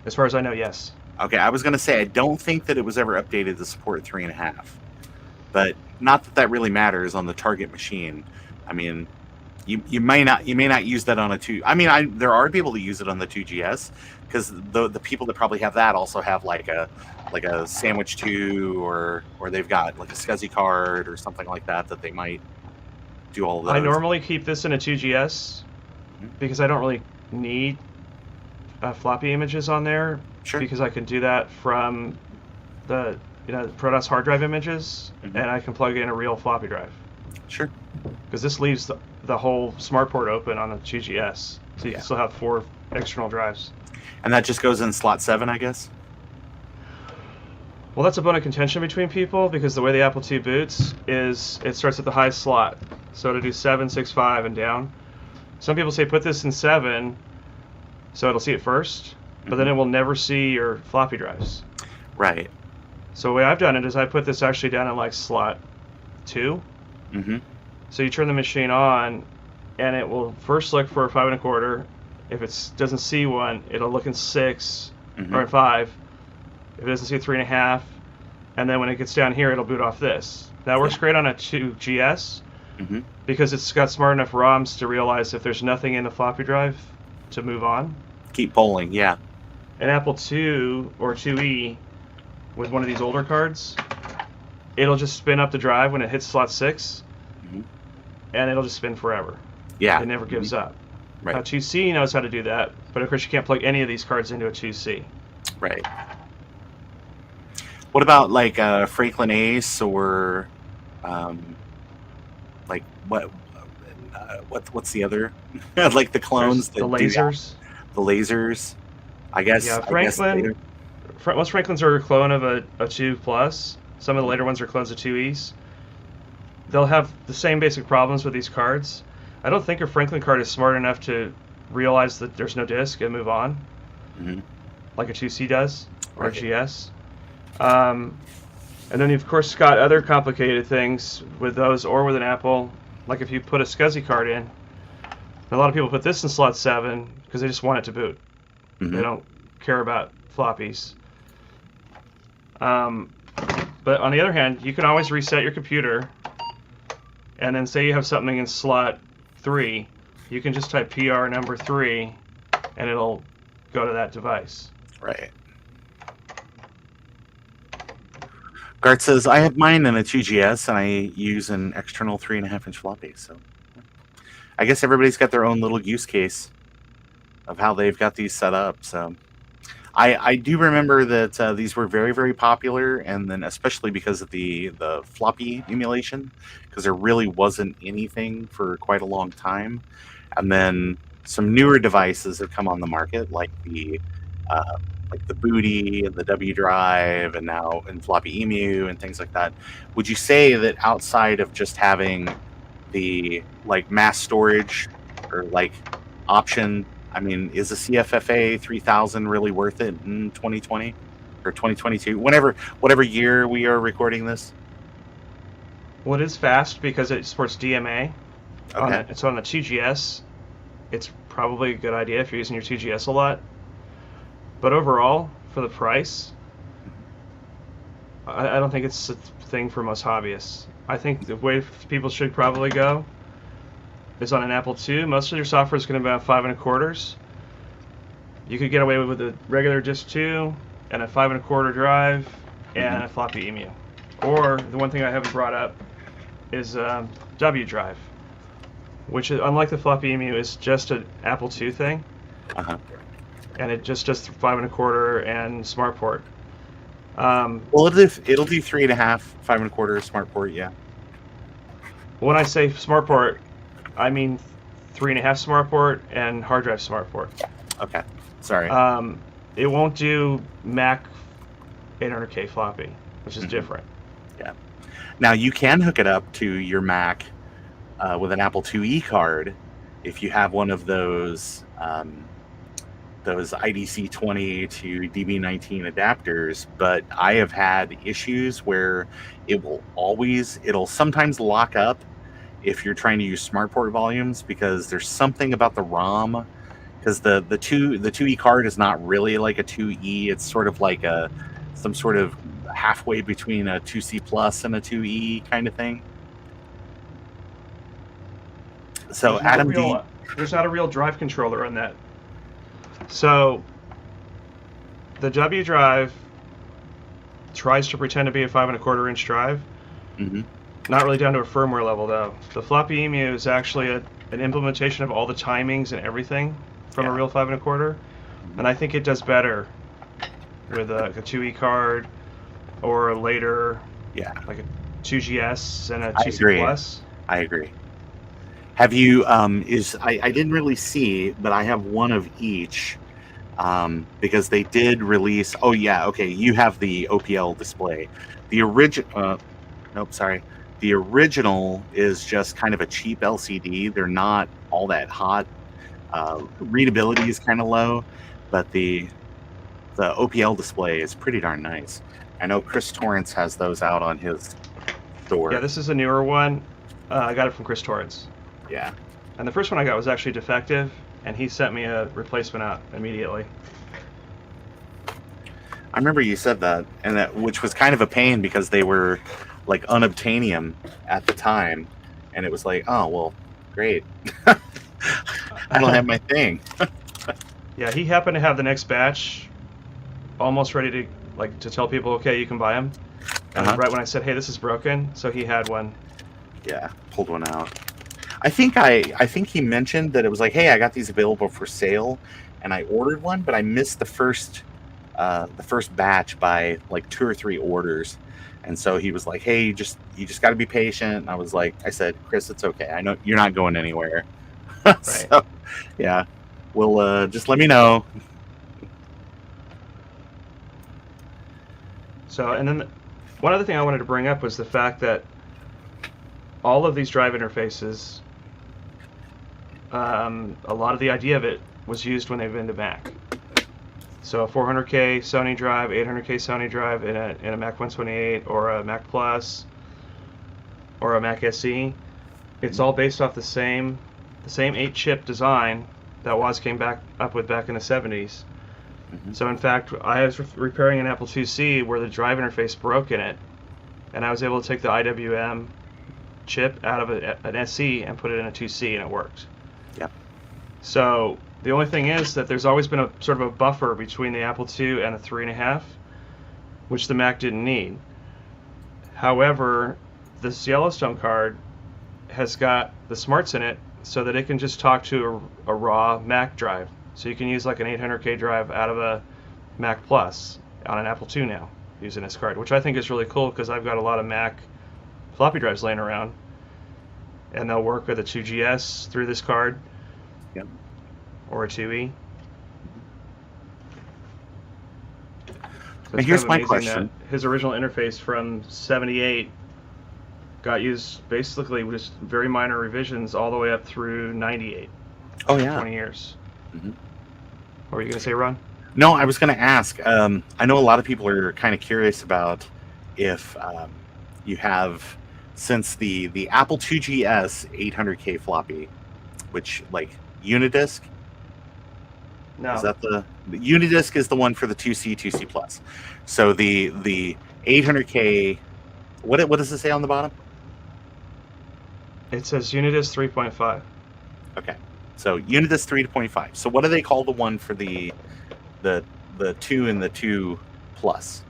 Speaker 1: As far as I know, yes.
Speaker 2: Okay, I was going to say I don't think that it was ever updated to support 3.5, but not that really matters on the target machine. I mean, you may not use that on a 2. I mean, there are people that use it on the 2GS because the people that probably have that also have like a Sandwich 2 or they've got like a SCSI card or something like that they might do all of those.
Speaker 1: I normally keep this in a 2GS because I don't really need floppy images on there.
Speaker 2: Sure.
Speaker 1: Because I can do that from the Protos hard drive images, and I can plug in a real floppy drive.
Speaker 2: Sure.
Speaker 1: Because this leaves the whole smart port open on the 2GS, so you can still have 4 external drives.
Speaker 2: And that just goes in slot 7, I guess?
Speaker 1: Well, that's a bone of contention between people because the way the Apple II boots is it starts at the highest slot. So to do 7, 6, 5, and down. Some people say put this in 7 so it'll see it first, but then it will never see your floppy drives.
Speaker 2: Right.
Speaker 1: So the way I've done it is I put this actually down in like slot 2. So you turn the machine on, and it will first look for 5 1/4. If it doesn't see one, it'll look in 6 or in 5. If it doesn't see a 3.5, and then when it gets down here, it'll boot off this. That works great on a 2GS because it's got smart enough ROMs to realize if there's nothing in the floppy drive to move on.
Speaker 2: Keep polling, yeah.
Speaker 1: An Apple II or 2E with one of these older cards, it'll just spin up the drive when it hits slot 6, and it'll just spin forever.
Speaker 2: Yeah.
Speaker 1: It never gives up.
Speaker 2: Right.
Speaker 1: Now, 2C knows how to do that, but of course you can't plug any of these cards into a 2C.
Speaker 2: Right. What about like Franklin Ace or like what's the other like the clones?
Speaker 1: The lasers.
Speaker 2: The lasers. I guess.
Speaker 1: Yeah, Franklin. Most Franklins are a clone of a 2 Plus. Some of the later ones are clones of 2Es. They'll have the same basic problems with these cards. I don't think a Franklin card is smart enough to realize that there's no disk and move on, like a 2C does or a GS. And then you've of course got other complicated things with those or with an Apple. Like if you put a SCSI card in, a lot of people put this in slot 7 because they just want it to boot. They don't care about floppies. But on the other hand, you can always reset your computer, and then say you have something in slot 3, you can just type PR number 3, and it'll go to that device.
Speaker 2: Right. Gart says, I have mine in a 2GS, and I use an external 3.5-inch floppy. So I guess everybody's got their own little use case of how they've got these set up. So I do remember that these were very, very popular, and then especially because of the floppy emulation, because there really wasn't anything for quite a long time. And then some newer devices have come on the market, like the Booty and the wDrive, and now in FloppyEm and things like that. Would you say that outside of just having the like mass storage or like option, I mean, is the CFFA 3000 really worth it in 2020 or 2022? Whatever year we are recording this.
Speaker 1: Well, it is fast because it supports DMA.
Speaker 2: Okay.
Speaker 1: So on the 2GS, it's probably a good idea if you're using your 2GS a lot. But overall, for the price, I don't think it's a thing for most hobbyists. I think the way people should probably go is on an Apple II. Most of your software is going to be about 5 1/4. You could get away with a regular disk 2 and a 5 1/4 drive and a FloppyEm. Or the one thing I haven't brought up is wDrive. which is, unlike the FloppyEmu, is just an Apple II thing,
Speaker 2: Uh-huh.
Speaker 1: and it just does 5 1/4 and smart port.
Speaker 2: Well, it'll do 3.5, 5 1/4 smart port. Yeah.
Speaker 1: When I say smart port, I mean 3.5 smart port and hard drive smart port.
Speaker 2: Okay. Sorry.
Speaker 1: It won't do Mac 800K floppy, which is
Speaker 2: Mhm.
Speaker 1: different.
Speaker 2: Yeah. Now you can hook it up to your Mac with an Apple IIe card if you have one of those IDC20 to DB19 adapters. But I have had issues where it'll sometimes lock up if you're trying to use SmartPort volumes, because there's something about the ROM, because the 2E card is not really like a 2E. It's sort of like some sort of halfway between a 2C plus and a 2E kind of thing. So
Speaker 1: there's not a real drive controller on that. So the wDrive tries to pretend to be a 5 1/4 inch drive.
Speaker 2: Mm-hmm.
Speaker 1: Not really down to a firmware level though. The FloppyEmu is actually an implementation of all the timings and everything from a real 5 1/4, and I think it does better with a 2E card or a later, like a 2GS and a 2C plus.
Speaker 2: I agree. Have you? I didn't really see, but I have one of each, because they did release. Oh yeah, okay. You have the OPL display. The original. Nope, sorry. The original is just kind of a cheap LCD. They're not all that hot. Readability is kind of low, but the OPL display is pretty darn nice. I know Chris Torrance has those out on his store.
Speaker 1: Yeah, this is a newer one. I got it from Chris Torrance.
Speaker 2: Yeah.
Speaker 1: And the first one I got was actually defective, and he sent me a replacement out immediately.
Speaker 2: I remember you said that, which was kind of a pain because they were like unobtainium at the time, and it was like, oh well, great. I don't have my thing.
Speaker 1: Yeah, he happened to have the next batch almost ready to tell people, okay, you can buy them. And right when I said, hey, this is broken, so he had one.
Speaker 2: Yeah, pulled one out. I think he mentioned that it was like, hey, I got these available for sale, and I ordered one, but I missed the first batch by like 2 or 3 orders, and so he was like, hey, you just got to be patient. And I said, Chris, it's okay. I know you're not going anywhere.
Speaker 1: Right.
Speaker 2: So, yeah, we'll just let me know.
Speaker 1: So, and then one other thing I wanted to bring up was the fact that all of these drive interfaces, a lot of the idea of it was used when they've been to Mac. So a 400K Sony drive, 800K Sony drive in a Mac 128 or a Mac Plus or a Mac SE, it's all based off the same 8-chip design that Woz came up with back in the 70s.
Speaker 2: Mm-hmm.
Speaker 1: So in fact, I was repairing an Apple IIc where the drive interface broke in it, and I was able to take the IWM chip out of an SE and put it in a 2C, and it worked.
Speaker 2: Yep.
Speaker 1: So the only thing is that there's always been a sort of a buffer between the Apple II and a 3.5, which the Mac didn't need. However, this Yellowstone card has got the smarts in it so that it can just talk to a raw Mac drive. So you can use like an 800K drive out of a Mac Plus on an Apple II now using this card, which I think is really cool because I've got a lot of Mac floppy drives laying around, and they'll work with a 2GS through this card.
Speaker 2: Yep.
Speaker 1: Or a 2E. So
Speaker 2: and here's my question.
Speaker 1: His original interface from 78 got used basically with just very minor revisions all the way up through 98.
Speaker 2: Oh yeah.
Speaker 1: 20 years.
Speaker 2: Mm-hmm.
Speaker 1: What were you going to say, Ron?
Speaker 2: No, I was going to ask. I know a lot of people are kind of curious about if you have, since the Apple 2GS 800K floppy, which like Unidisc.
Speaker 1: No.
Speaker 2: Is that the Unidisc is the one for the 2C, 2C plus. So the 800K, what does it say on the bottom?
Speaker 1: It says Unidisc 3.5.
Speaker 2: Okay. So Unidisc 3.5. So what do they call the one for the 2 and the 2 plus?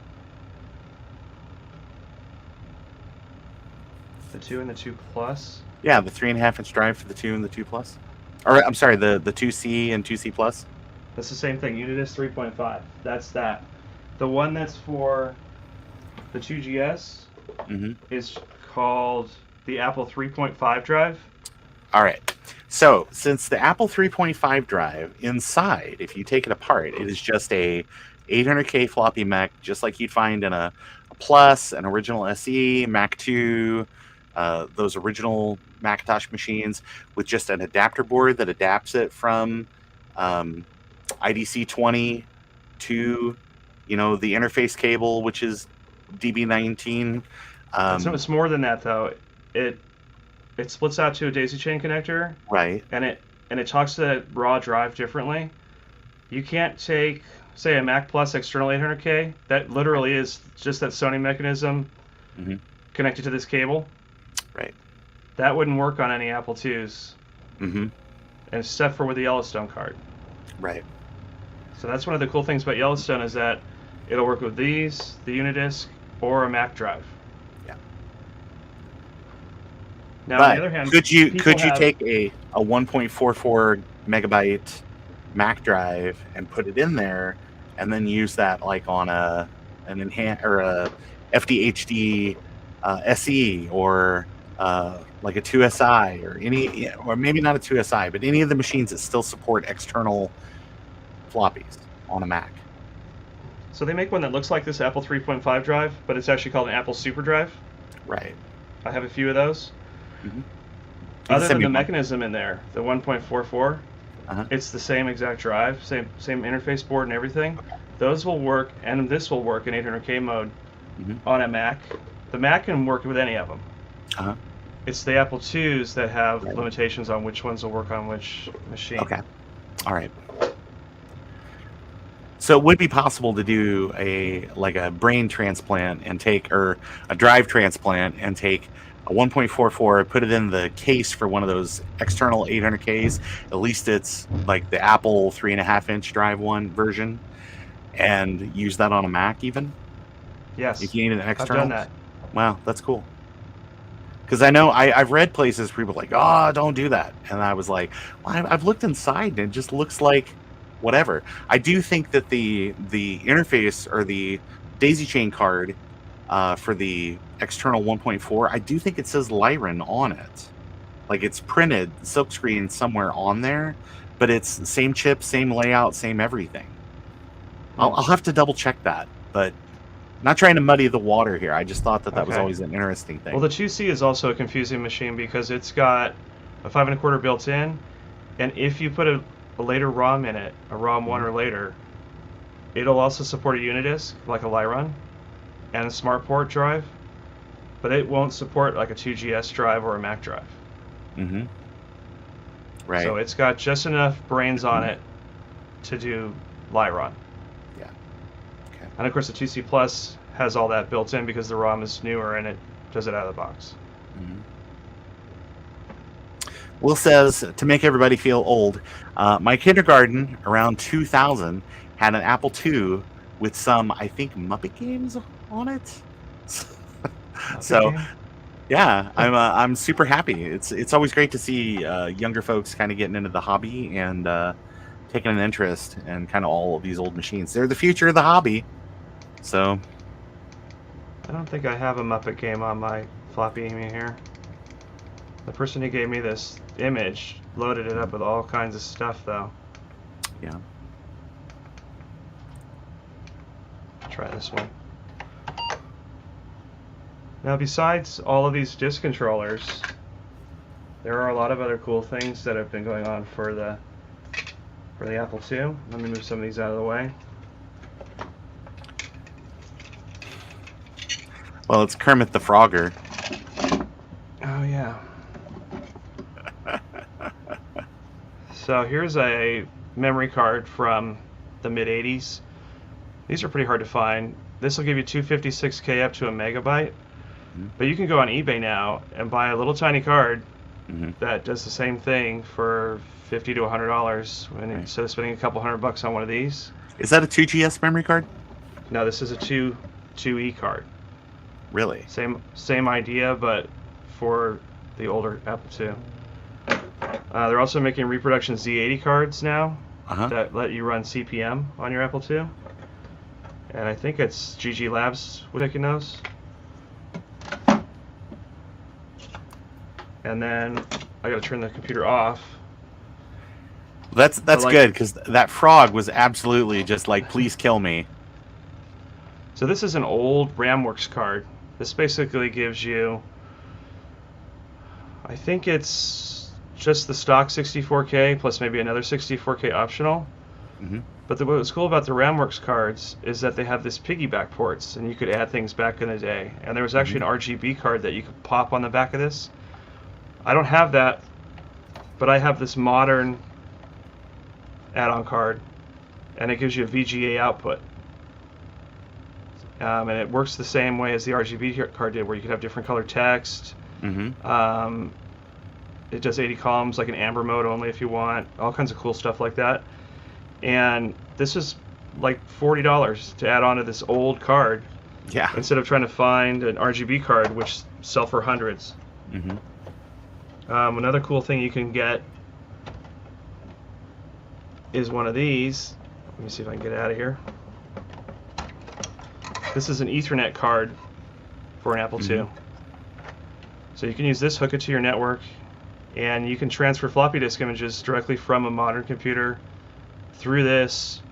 Speaker 1: The 2 and the 2 plus?
Speaker 2: Yeah, the 3.5-inch drive for the 2 and the 2 Plus. Or I'm sorry, the 2C and 2C Plus.
Speaker 1: That's the same thing. Unitus 3.5. That's that. The one that's for the 2GS
Speaker 2: Mm-hmm.
Speaker 1: is called the Apple 3.5 drive.
Speaker 2: All right. So since the Apple 3.5 drive inside, if you take it apart, it is just a 800K floppy Mac, just like you'd find in a Plus, an original SE, Mac 2, those original Macintosh machines, with just an adapter board that adapts it from IDC 20 to, the interface cable, which is DB19.
Speaker 1: It's more than that though. It splits out to a daisy chain connector,
Speaker 2: Right.
Speaker 1: and it talks to that raw drive differently. You can't take, say, a Mac Plus external 800K. That literally is just that Sony mechanism
Speaker 2: Mm-hmm.
Speaker 1: connected to this cable.
Speaker 2: Right.
Speaker 1: That wouldn't work on any Apple IIs,
Speaker 2: Mm-hmm.
Speaker 1: except for with the Yellowstone card.
Speaker 2: Right.
Speaker 1: So that's one of the cool things about Yellowstone is that it'll work with these, the Unidisc, or a Mac drive.
Speaker 2: Yeah.
Speaker 1: Now,
Speaker 2: But
Speaker 1: on the other hand,
Speaker 2: could you
Speaker 1: people have-
Speaker 2: take a 1.44 megabyte Mac drive and put it in there, and then use that like on an enhance or a FDHD SE or like a 2SI or or maybe not a 2SI, but any of the machines that still support external floppies on a Mac.
Speaker 1: So they make one that looks like this Apple 3.5 drive, but it's actually called an Apple SuperDrive.
Speaker 2: Right.
Speaker 1: I have a few of those.
Speaker 2: Mm-hmm.
Speaker 1: Other than the mechanism in there, the 1.44,
Speaker 2: Uh-huh.
Speaker 1: it's the same exact drive, same interface board and everything. Those will work, and this will work in 800K mode
Speaker 2: Mm-hmm.
Speaker 1: on a Mac. The Mac can work with any of them.
Speaker 2: Uh-huh.
Speaker 1: It's the Apple IIs that have
Speaker 2: Right.
Speaker 1: limitations on which ones will work on which machine.
Speaker 2: Okay. All right. So it would be possible to do a brain transplant and or a drive transplant and take a 1.44, put it in the case for one of those external 800Ks. At least it's like the Apple 3.5-inch drive one version, and use that on a Mac even.
Speaker 1: Yes,
Speaker 2: If you need an
Speaker 1: I've
Speaker 2: external.
Speaker 1: done that.
Speaker 2: Wow, that's cool. Because I know I've read places where people are like, oh, don't do that. And I was like, well, I've looked inside and it just looks like whatever. I do think that the interface or the daisy chain card for the external 1.4, I do think it says Liron on it. Like it's printed silkscreen somewhere on there, but it's the same chip, same layout, same everything. I'll have to double check that, but not trying to muddy the water here. I just thought that was
Speaker 1: Okay.
Speaker 2: always an interesting thing.
Speaker 1: Well, the 2C is also a confusing machine because it's got a 5 1/4 built in, and if you put a later ROM in it, a ROM 1 or later, it'll also support a Unidisc, like a Liron, and a SmartPort drive, but it won't support like a 2GS drive or a Mac drive.
Speaker 2: Mm-hmm. Right.
Speaker 1: So it's got just enough brains on it to do Liron.
Speaker 2: Yeah. Okay.
Speaker 1: And of course the 2C Plus has all that built in because the ROM is newer and it does it out of the box.
Speaker 2: Mm-hmm. Will says, to make everybody feel old, my kindergarten around 2000 had an Apple II with some, I think, Muppet games on it. So, yeah, I'm super happy. It's always great to see younger folks kind of getting into the hobby and taking an interest in kind of all of these old machines. They're the future of the hobby. So,
Speaker 1: I don't think I have a Muppet game on my FloppyEm here. The person who gave me this image loaded it up with all kinds of stuff, though.
Speaker 2: yeah.
Speaker 1: Try this one. Now, besides all of these disk controllers, there are a lot of other cool things that have been going on for the Apple II. Let me move some of these out of the way.
Speaker 2: Well, it's Kermit the Frogger.
Speaker 1: Oh, yeah. So here's a memory card from the mid-80s. These are pretty hard to find. This will give you 256K up to a megabyte.
Speaker 2: Mm-hmm.
Speaker 1: But you can go on eBay now and buy a little tiny card
Speaker 2: Mm-hmm.
Speaker 1: that does the same thing for $50 to $100 instead of spending a couple $100 on one of these.
Speaker 2: Is that a 2GS memory card?
Speaker 1: No, this is a 2E card.
Speaker 2: Really?
Speaker 1: Same idea, but for the older Apple II. They're also making reproduction Z80 cards now that let you run CPM on your Apple II. And I think it's GG Labs making those. And then I got to turn the computer off.
Speaker 2: That's good, because that frog was absolutely just like, please kill me.
Speaker 1: So this is an old RamWorks card. This basically gives you, I think it's just the stock 64K plus maybe another 64K optional. But what's cool about the RamWorks cards is that they have this piggyback ports, and you could add things back in the day. And there was actually an RGB card that you could pop on the back of this. I don't have that, but I have this modern add-on card, and it gives you a VGA output. And it works the same way as the RGB card did, where you could have different color text. It does 80 columns, like an amber mode only if you want, all kinds of cool stuff like that. And this is like $40 to add on to this old card.
Speaker 2: Yeah.
Speaker 1: Instead of trying to find an RGB card, which sell for hundreds. Another cool thing you can get is one of these. Let me see if I can get it out of here. This is an Ethernet card for an Apple II. So you can use this, hook it to your network, and you can transfer floppy disk images directly from a modern computer through this,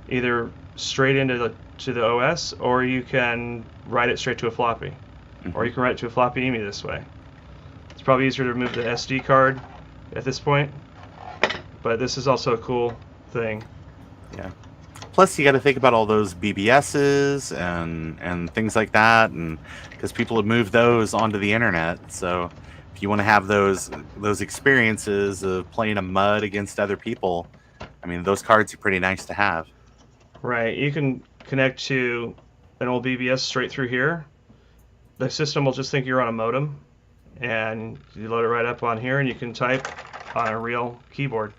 Speaker 1: either straight into the OS, or you can write it straight to a floppy, or you can write it to a FloppyEm this way. It's probably easier to remove the SD card at this point, but this is also a cool thing.
Speaker 2: Yeah. Plus, you got to think about all those BBSs and things like that, and because people have moved those onto the internet. So, if you want to have those experiences of playing a mud against other people, I mean, those cards are pretty nice to have.
Speaker 1: Right. You can connect to an old BBS straight through here. The system will just think you're on a modem, and you load it right up on here, and you can type on a real keyboard.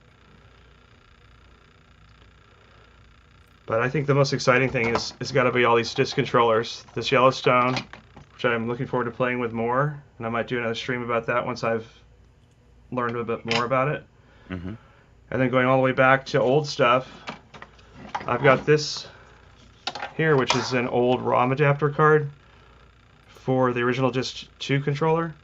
Speaker 1: But I think the most exciting thing is it's got to be all these disk controllers. This Yellowstone, which I'm looking forward to playing with more, and I might do another stream about that once I've learned a bit more about it. And then going all the way back to old stuff, I've got this here, which is an old ROM adapter card for the original Disk 2 controller.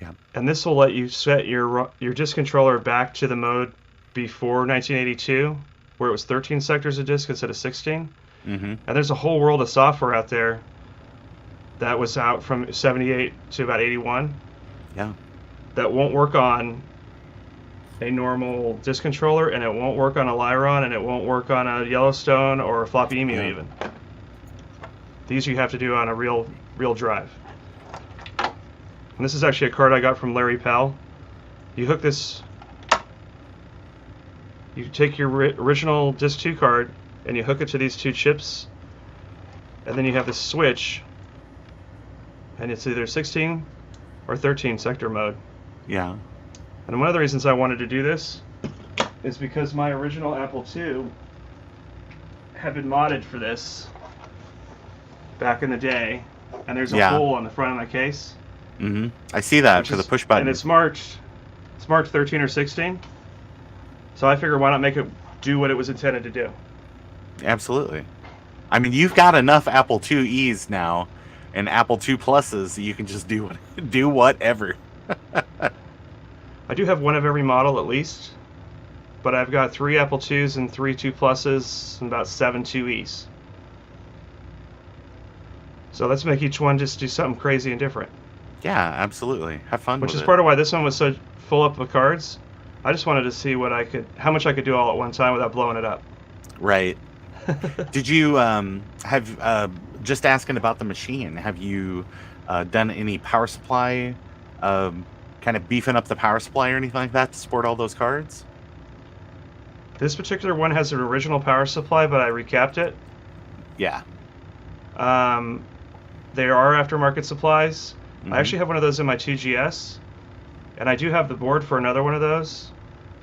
Speaker 2: Yeah. And
Speaker 1: this will let you set your disk controller back to the mode before 1982, where it was 13 sectors of disk instead of 16. And there's a whole world of software out there that was out from 78 to about 81.
Speaker 2: Yeah.
Speaker 1: That won't work on a normal disk controller, and it won't work on a Liron, and it won't work on a Yellowstone or a FloppyEm even. These you have to do on a real drive. And this is actually a card I got from Larry Pell. You hook this, you take your original Disk 2 card and you hook it to these two chips, and then you have this switch, and it's either 16 or 13 sector mode.
Speaker 2: Yeah.
Speaker 1: And one of the reasons I wanted to do this is because my original Apple II had been modded for this back in the day, and there's a hole on the front of my case.
Speaker 2: I see that for the push button.
Speaker 1: And it's marked 13 or 16. So I figured, why not make it do what it was intended to do?
Speaker 2: Absolutely. I mean, you've got enough Apple IIe's now and Apple II Pluses that you can just do whatever.
Speaker 1: I do have one of every model at least, but I've got 3 Apple IIs and 3 II Pluses and about 7 IIe's. So let's make each one just do something crazy and different.
Speaker 2: Yeah, absolutely. Have fun with it.
Speaker 1: Which is part of why this one was so full up with cards. I just wanted to see how much I could do all at one time without blowing it up.
Speaker 2: Right. Did you have just asking about the machine? Have you done any power supply, kind of beefing up the power supply or anything like that to support all those cards?
Speaker 1: This particular one has an original power supply, but I recapped it.
Speaker 2: Yeah.
Speaker 1: There are aftermarket supplies. I actually have one of those in my 2GS, and I do have the board for another one of those,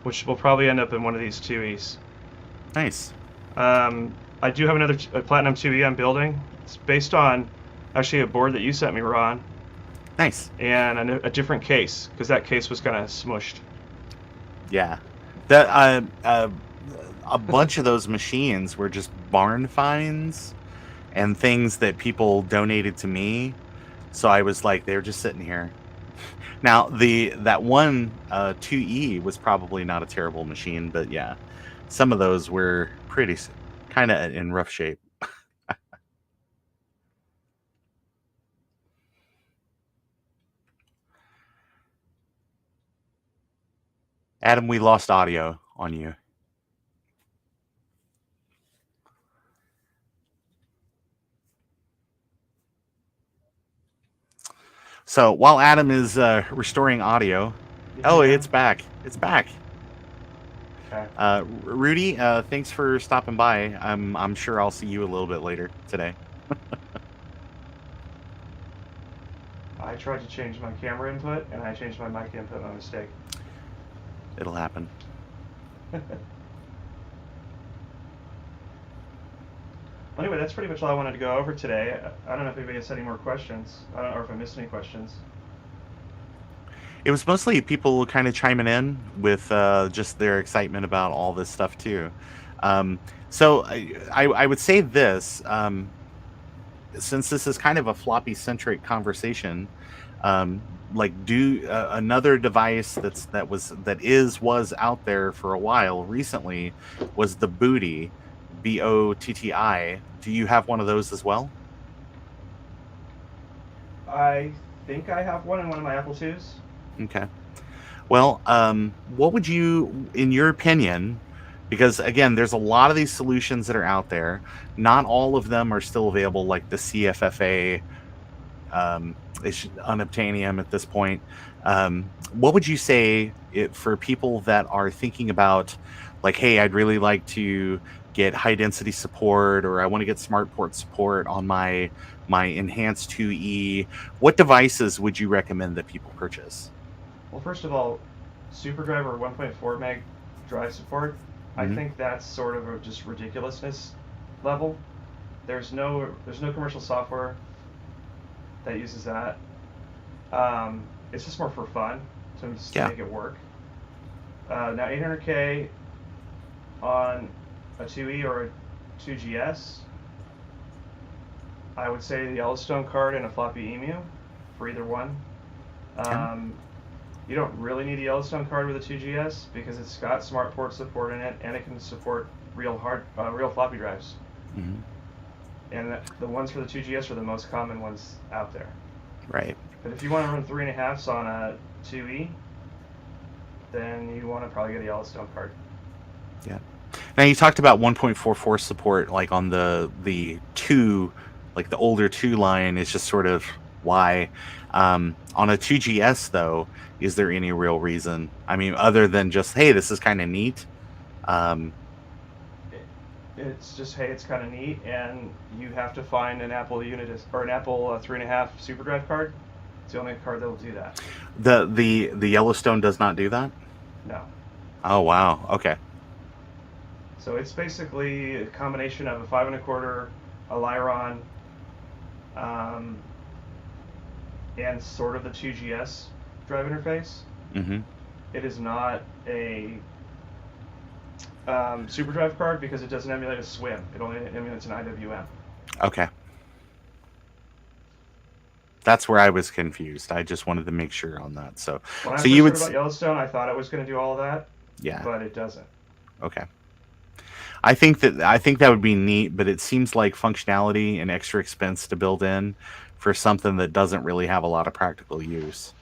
Speaker 1: which will probably end up in one of these 2Es.
Speaker 2: Nice.
Speaker 1: I do have a Platinum 2E I'm building. It's based on actually a board that you sent me, Ron.
Speaker 2: Nice.
Speaker 1: and a different case because that case was kind of smushed.
Speaker 2: Yeah. That a bunch of those machines were just barn finds and things that people donated to me. So I was like, they're just sitting here. Now that one 2E was probably not a terrible machine, but yeah, some of those were pretty kind of in rough shape. Adam, we lost audio on you. So while Adam is restoring audio, it's back. It's back.
Speaker 1: Okay.
Speaker 2: Rudy, thanks for stopping by. I'm sure I'll see you a little bit later today.
Speaker 1: I tried to change my camera input, and I changed my mic input by mistake.
Speaker 2: It'll happen.
Speaker 1: Anyway, that's pretty much all I wanted to go over today. I don't know if anybody has any more questions. I don't know if I missed any questions.
Speaker 2: It was mostly people kind of chiming in with just their excitement about all this stuff too. So I would say this, since this is kind of a floppy centric conversation, like do another device was out there for a while recently was the Booty, BOTTI. Do you have one of those as well?
Speaker 1: I think I have one in one of my Apple IIs.
Speaker 2: Okay. Well, what would you, in your opinion, because again, there's a lot of these solutions that are out there. Not all of them are still available, like the CFFA, unobtainium at this point. What would you say for people that are thinking about, like, hey, I'd really like to get high density support, or I want to get smart port support on my enhanced 2E? What devices would you recommend that people purchase?
Speaker 1: Well, first of all, SuperDrive or 1.4 meg drive support, I think that's sort of a just ridiculousness level. There's no commercial software that uses that. It's just more for fun to make it work. Now 800K on a 2E or a 2GS, I would say the Yellowstone card and a FloppyEm for either one. You don't really need a Yellowstone card with a 2GS because it's got smart port support in it, and it can support real floppy drives. And the ones for the 2GS are the most common ones out there.
Speaker 2: Right.
Speaker 1: But if you want to run 3.5s on a 2E, then you want to probably get a Yellowstone card.
Speaker 2: Yeah. Now you talked about 1.44 support, like on the 2, like the older 2 line is just sort of why. On a 2GS though, is there any real reason? I mean, other than just, hey, this is kind of neat.
Speaker 1: It's just, hey, it's kind of neat, and you have to find an Apple unit or an Apple 3.5 SuperDrive card. It's the only card that will do that.
Speaker 2: The Yellowstone does not do that?
Speaker 1: No.
Speaker 2: Oh wow. Okay.
Speaker 1: So it's basically a combination of a 5 1/4, a Liron, and sort of the 2GS drive interface. It is not a SuperDrive card because it doesn't emulate a SWIM. It only emulates an IWM.
Speaker 2: Okay. That's where I was confused. I just wanted to make sure on that. So,
Speaker 1: when I
Speaker 2: so
Speaker 1: first
Speaker 2: you
Speaker 1: heard
Speaker 2: would
Speaker 1: about Yellowstone, I thought it was going to do all of that.
Speaker 2: Yeah.
Speaker 1: But it doesn't.
Speaker 2: Okay. I think that would be neat, but it seems like functionality and extra expense to build in for something that doesn't really have a lot of practical use.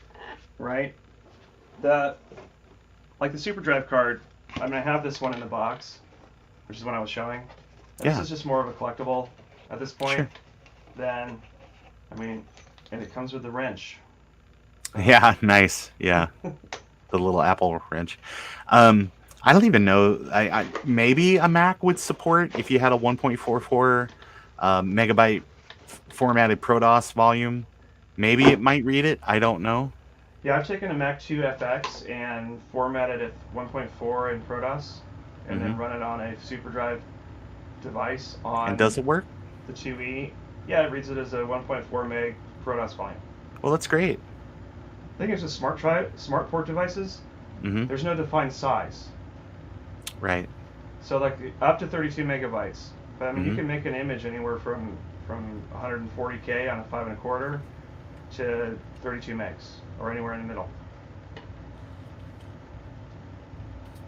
Speaker 1: Right. Like the SuperDrive card, I mean, I have this one in the box, which is what I was showing. And This is just more of a collectible at this point.
Speaker 2: Sure.
Speaker 1: Then, I mean, and it comes with the wrench.
Speaker 2: Yeah, nice. Yeah, the little Apple wrench. I don't even know. I maybe a Mac would support if you had a 1.44 megabyte formatted ProDOS volume. Maybe it might read it. I don't know.
Speaker 1: Yeah, I've taken a Mac 2 FX and formatted it 1.4 in ProDOS, and then run it on a SuperDrive device on.
Speaker 2: And does it work?
Speaker 1: The 2E. Yeah, it reads it as a 1.4 meg ProDOS volume.
Speaker 2: Well, that's great.
Speaker 1: The thing is with smart port devices,
Speaker 2: Mm-hmm.
Speaker 1: there's no defined size.
Speaker 2: Right.
Speaker 1: So like up to 32 megabytes. But I mean, you
Speaker 2: Mm-hmm.
Speaker 1: can make an image anywhere from 140K on a 5 1/4 to 32 megs or anywhere in the middle.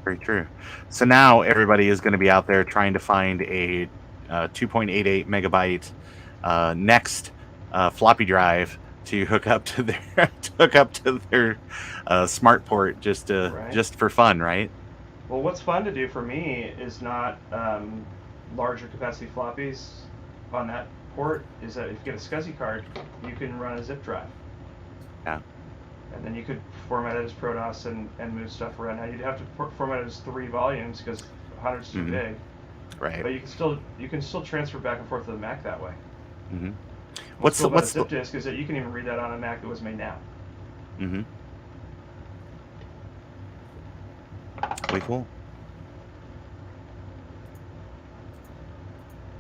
Speaker 2: Very true. So now everybody is going to be out there trying to find a 2.88 megabyte next floppy drive to hook up to their smart port
Speaker 1: Right.
Speaker 2: just for fun, right?
Speaker 1: Well, what's fun to do for me is not larger capacity floppies on that port. Is that if you get a SCSI card, you can run a zip drive.
Speaker 2: Yeah.
Speaker 1: And then you could format it as ProDOS and move stuff around. Now you'd have to format it as 3 volumes because 100's too
Speaker 2: Mm-hmm.
Speaker 1: big.
Speaker 2: Right.
Speaker 1: But you can still transfer back and forth to the Mac that way.
Speaker 2: Mm-hmm.
Speaker 1: What's cool about a
Speaker 2: What's the
Speaker 1: zip disk is that you can even read that on a Mac that was made now.
Speaker 2: Mm-hmm. Way cool.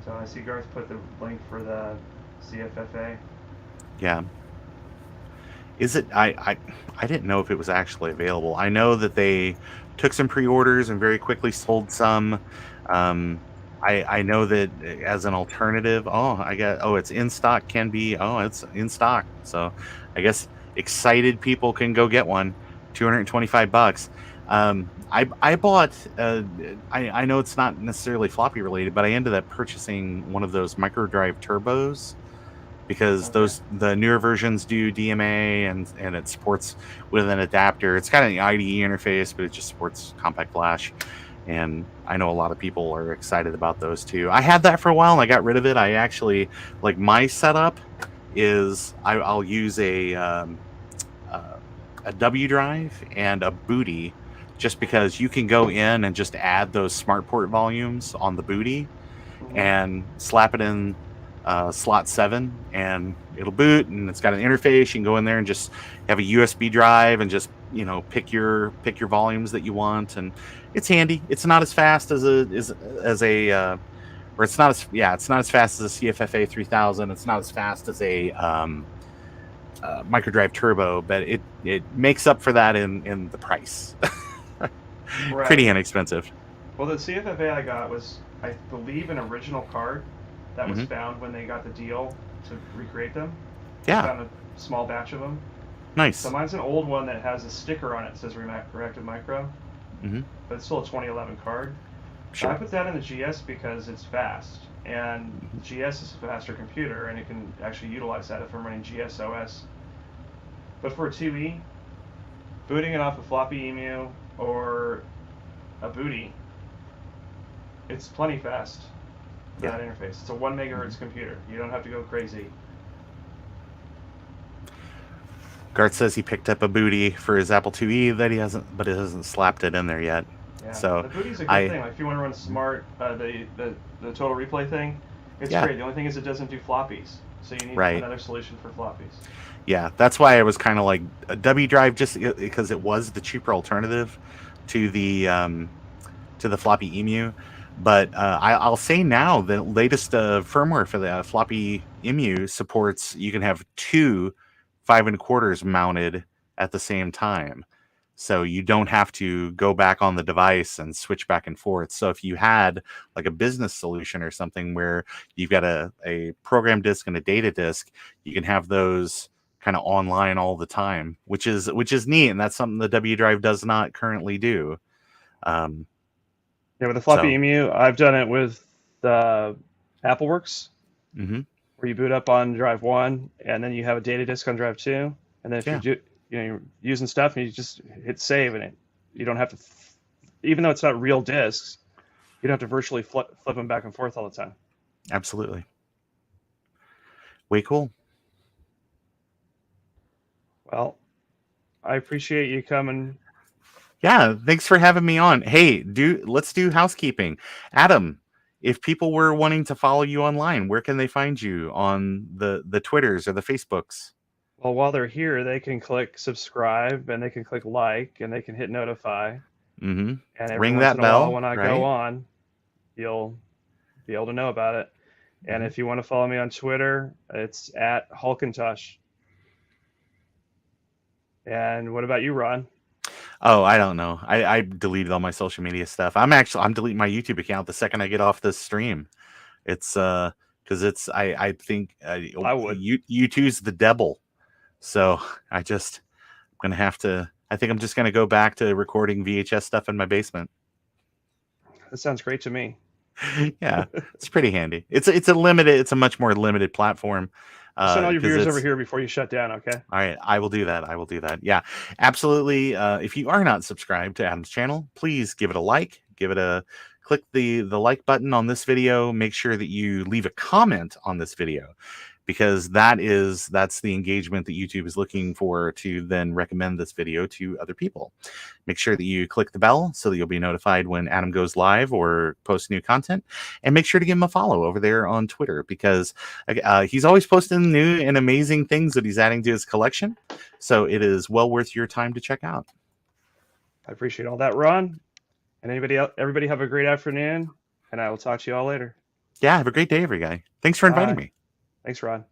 Speaker 1: So I see Garth put the link for the CFFA.
Speaker 2: Yeah. Is it? I didn't know if it was actually available. I know that they took some pre-orders and very quickly sold some. Um, I know that as an alternative. It's in stock. Can be. Oh, it's in stock. So I guess excited people can go get one. $225. I bought. I know it's not necessarily floppy related, but I ended up purchasing one of those microdrive turbos because
Speaker 1: Okay.
Speaker 2: the newer versions do DMA and it supports with an adapter. It's got an IDE interface, but it just supports compact flash. And I know a lot of people are excited about those too. I had that for a while and I got rid of it. I actually like my setup is I'll use uh, a wDrive and a booty just because you can go in and just add those smart port volumes on the booty
Speaker 1: Mm-hmm.
Speaker 2: and slap it in slot 7 and it'll boot, and it's got an interface. You can go in there and just have a USB drive and just pick your volumes that you want, and it's handy. It's not as fast as a or it's not as fast as a CFFA 3000. It's not as fast as a microdrive turbo, but it makes up for that in the price. Pretty
Speaker 1: Right.
Speaker 2: inexpensive.
Speaker 1: Well, the CFFA I got was, I believe, an original card that was
Speaker 2: Hmm.
Speaker 1: found when they got the deal to recreate them. They
Speaker 2: Yeah,
Speaker 1: found a small batch of them. So
Speaker 2: nice.
Speaker 1: mine's an old one that has a sticker on it that says Reactive Micro,
Speaker 2: Hmm.
Speaker 1: but it's still a 2011 card. I
Speaker 2: Sure.
Speaker 1: put that in the GS because it's fast, and
Speaker 2: Hmm.
Speaker 1: GS is a faster computer, and it can actually utilize that if I'm running GS OS. But for a 2E, booting it off a FloppyEmu or a booty, it's plenty fast for
Speaker 2: Yeah.
Speaker 1: that interface. It's a 1
Speaker 2: Hmm.
Speaker 1: megahertz computer. You don't have to go crazy.
Speaker 2: Garth says he picked up a booty for his Apple IIe that he hasn't, but it hasn't slapped it in there yet.
Speaker 1: Yeah,
Speaker 2: So
Speaker 1: the booty's a good
Speaker 2: I,
Speaker 1: thing. Like if you want to run smart, the total replay thing, it's
Speaker 2: yeah,
Speaker 1: great. The only thing is it doesn't do floppies, so you need
Speaker 2: right.
Speaker 1: another solution for floppies.
Speaker 2: Yeah, that's why I was kind of like a wDrive just because it was the cheaper alternative to the floppy emu. But I'll say now the latest firmware for the floppy emu supports you can have two 5 1/4s mounted at the same time. So you don't have to go back on the device and switch back and forth. So if you had like a business solution or something where you've got a program disk and a data disk, you can have those kind of online all the time, which is neat, and that's something the wDrive does not currently do. Um,
Speaker 1: Yeah, with the floppy
Speaker 2: so
Speaker 1: emu, I've done it with AppleWorks,
Speaker 2: mhm.
Speaker 1: where you boot up on drive one, and then you have a data disk on drive two, and then if
Speaker 2: Yeah,
Speaker 1: you're using stuff, and you just hit save, and you don't have to, even though it's not real disks, you don't have to virtually flip them back and forth all the time.
Speaker 2: absolutely. Way cool.
Speaker 1: Well, I appreciate you coming.
Speaker 2: Yeah, thanks for having me on. Hey, let's do housekeeping. Adam, if people were wanting to follow you online, where can they find you on the Twitters or the Facebooks?
Speaker 1: Well, while they're here, they can click subscribe, and they can click like, and they can hit notify.
Speaker 2: Mm-hmm.
Speaker 1: And every
Speaker 2: Ring
Speaker 1: once
Speaker 2: that
Speaker 1: in a while,
Speaker 2: bell,
Speaker 1: when I go
Speaker 2: right?
Speaker 1: on, you'll be able to know about it. And
Speaker 2: Mm-hmm.
Speaker 1: if you want to follow me on Twitter, it's at Hulkintosh. And what about you, Ron?
Speaker 2: Oh, I don't know. I deleted all my social media stuff. I'm deleting my YouTube account the second I get off this stream. It's because I think
Speaker 1: I would.
Speaker 2: YouTube's the devil. So I'm gonna have to. I think I'm just gonna go back to recording VHS stuff in my basement.
Speaker 1: That sounds great to me.
Speaker 2: Yeah, it's pretty handy. It's a much more limited platform.
Speaker 1: Send all your
Speaker 2: 'Cause
Speaker 1: viewers over
Speaker 2: it's
Speaker 1: here before you shut down, okay?
Speaker 2: all right. I will do that. I will do that. Yeah, absolutely. If you are not subscribed to Adam's channel, please give it a like. Click the like button on this video. Make sure that you leave a comment on this video, because that's the engagement that YouTube is looking for to then recommend this video to other people. Make sure that you click the bell so that you'll be notified when Adam goes live or posts new content, and make sure to give him a follow over there on Twitter, because he's always posting new and amazing things that he's adding to his collection. So it is well worth your time to check out.
Speaker 1: I appreciate all that, Ron. And anybody else, everybody have a great afternoon, and I will talk to you all later.
Speaker 2: Yeah, have a great day, every guy. Thanks for inviting
Speaker 1: Bye.
Speaker 2: me.
Speaker 1: Thanks, Ron.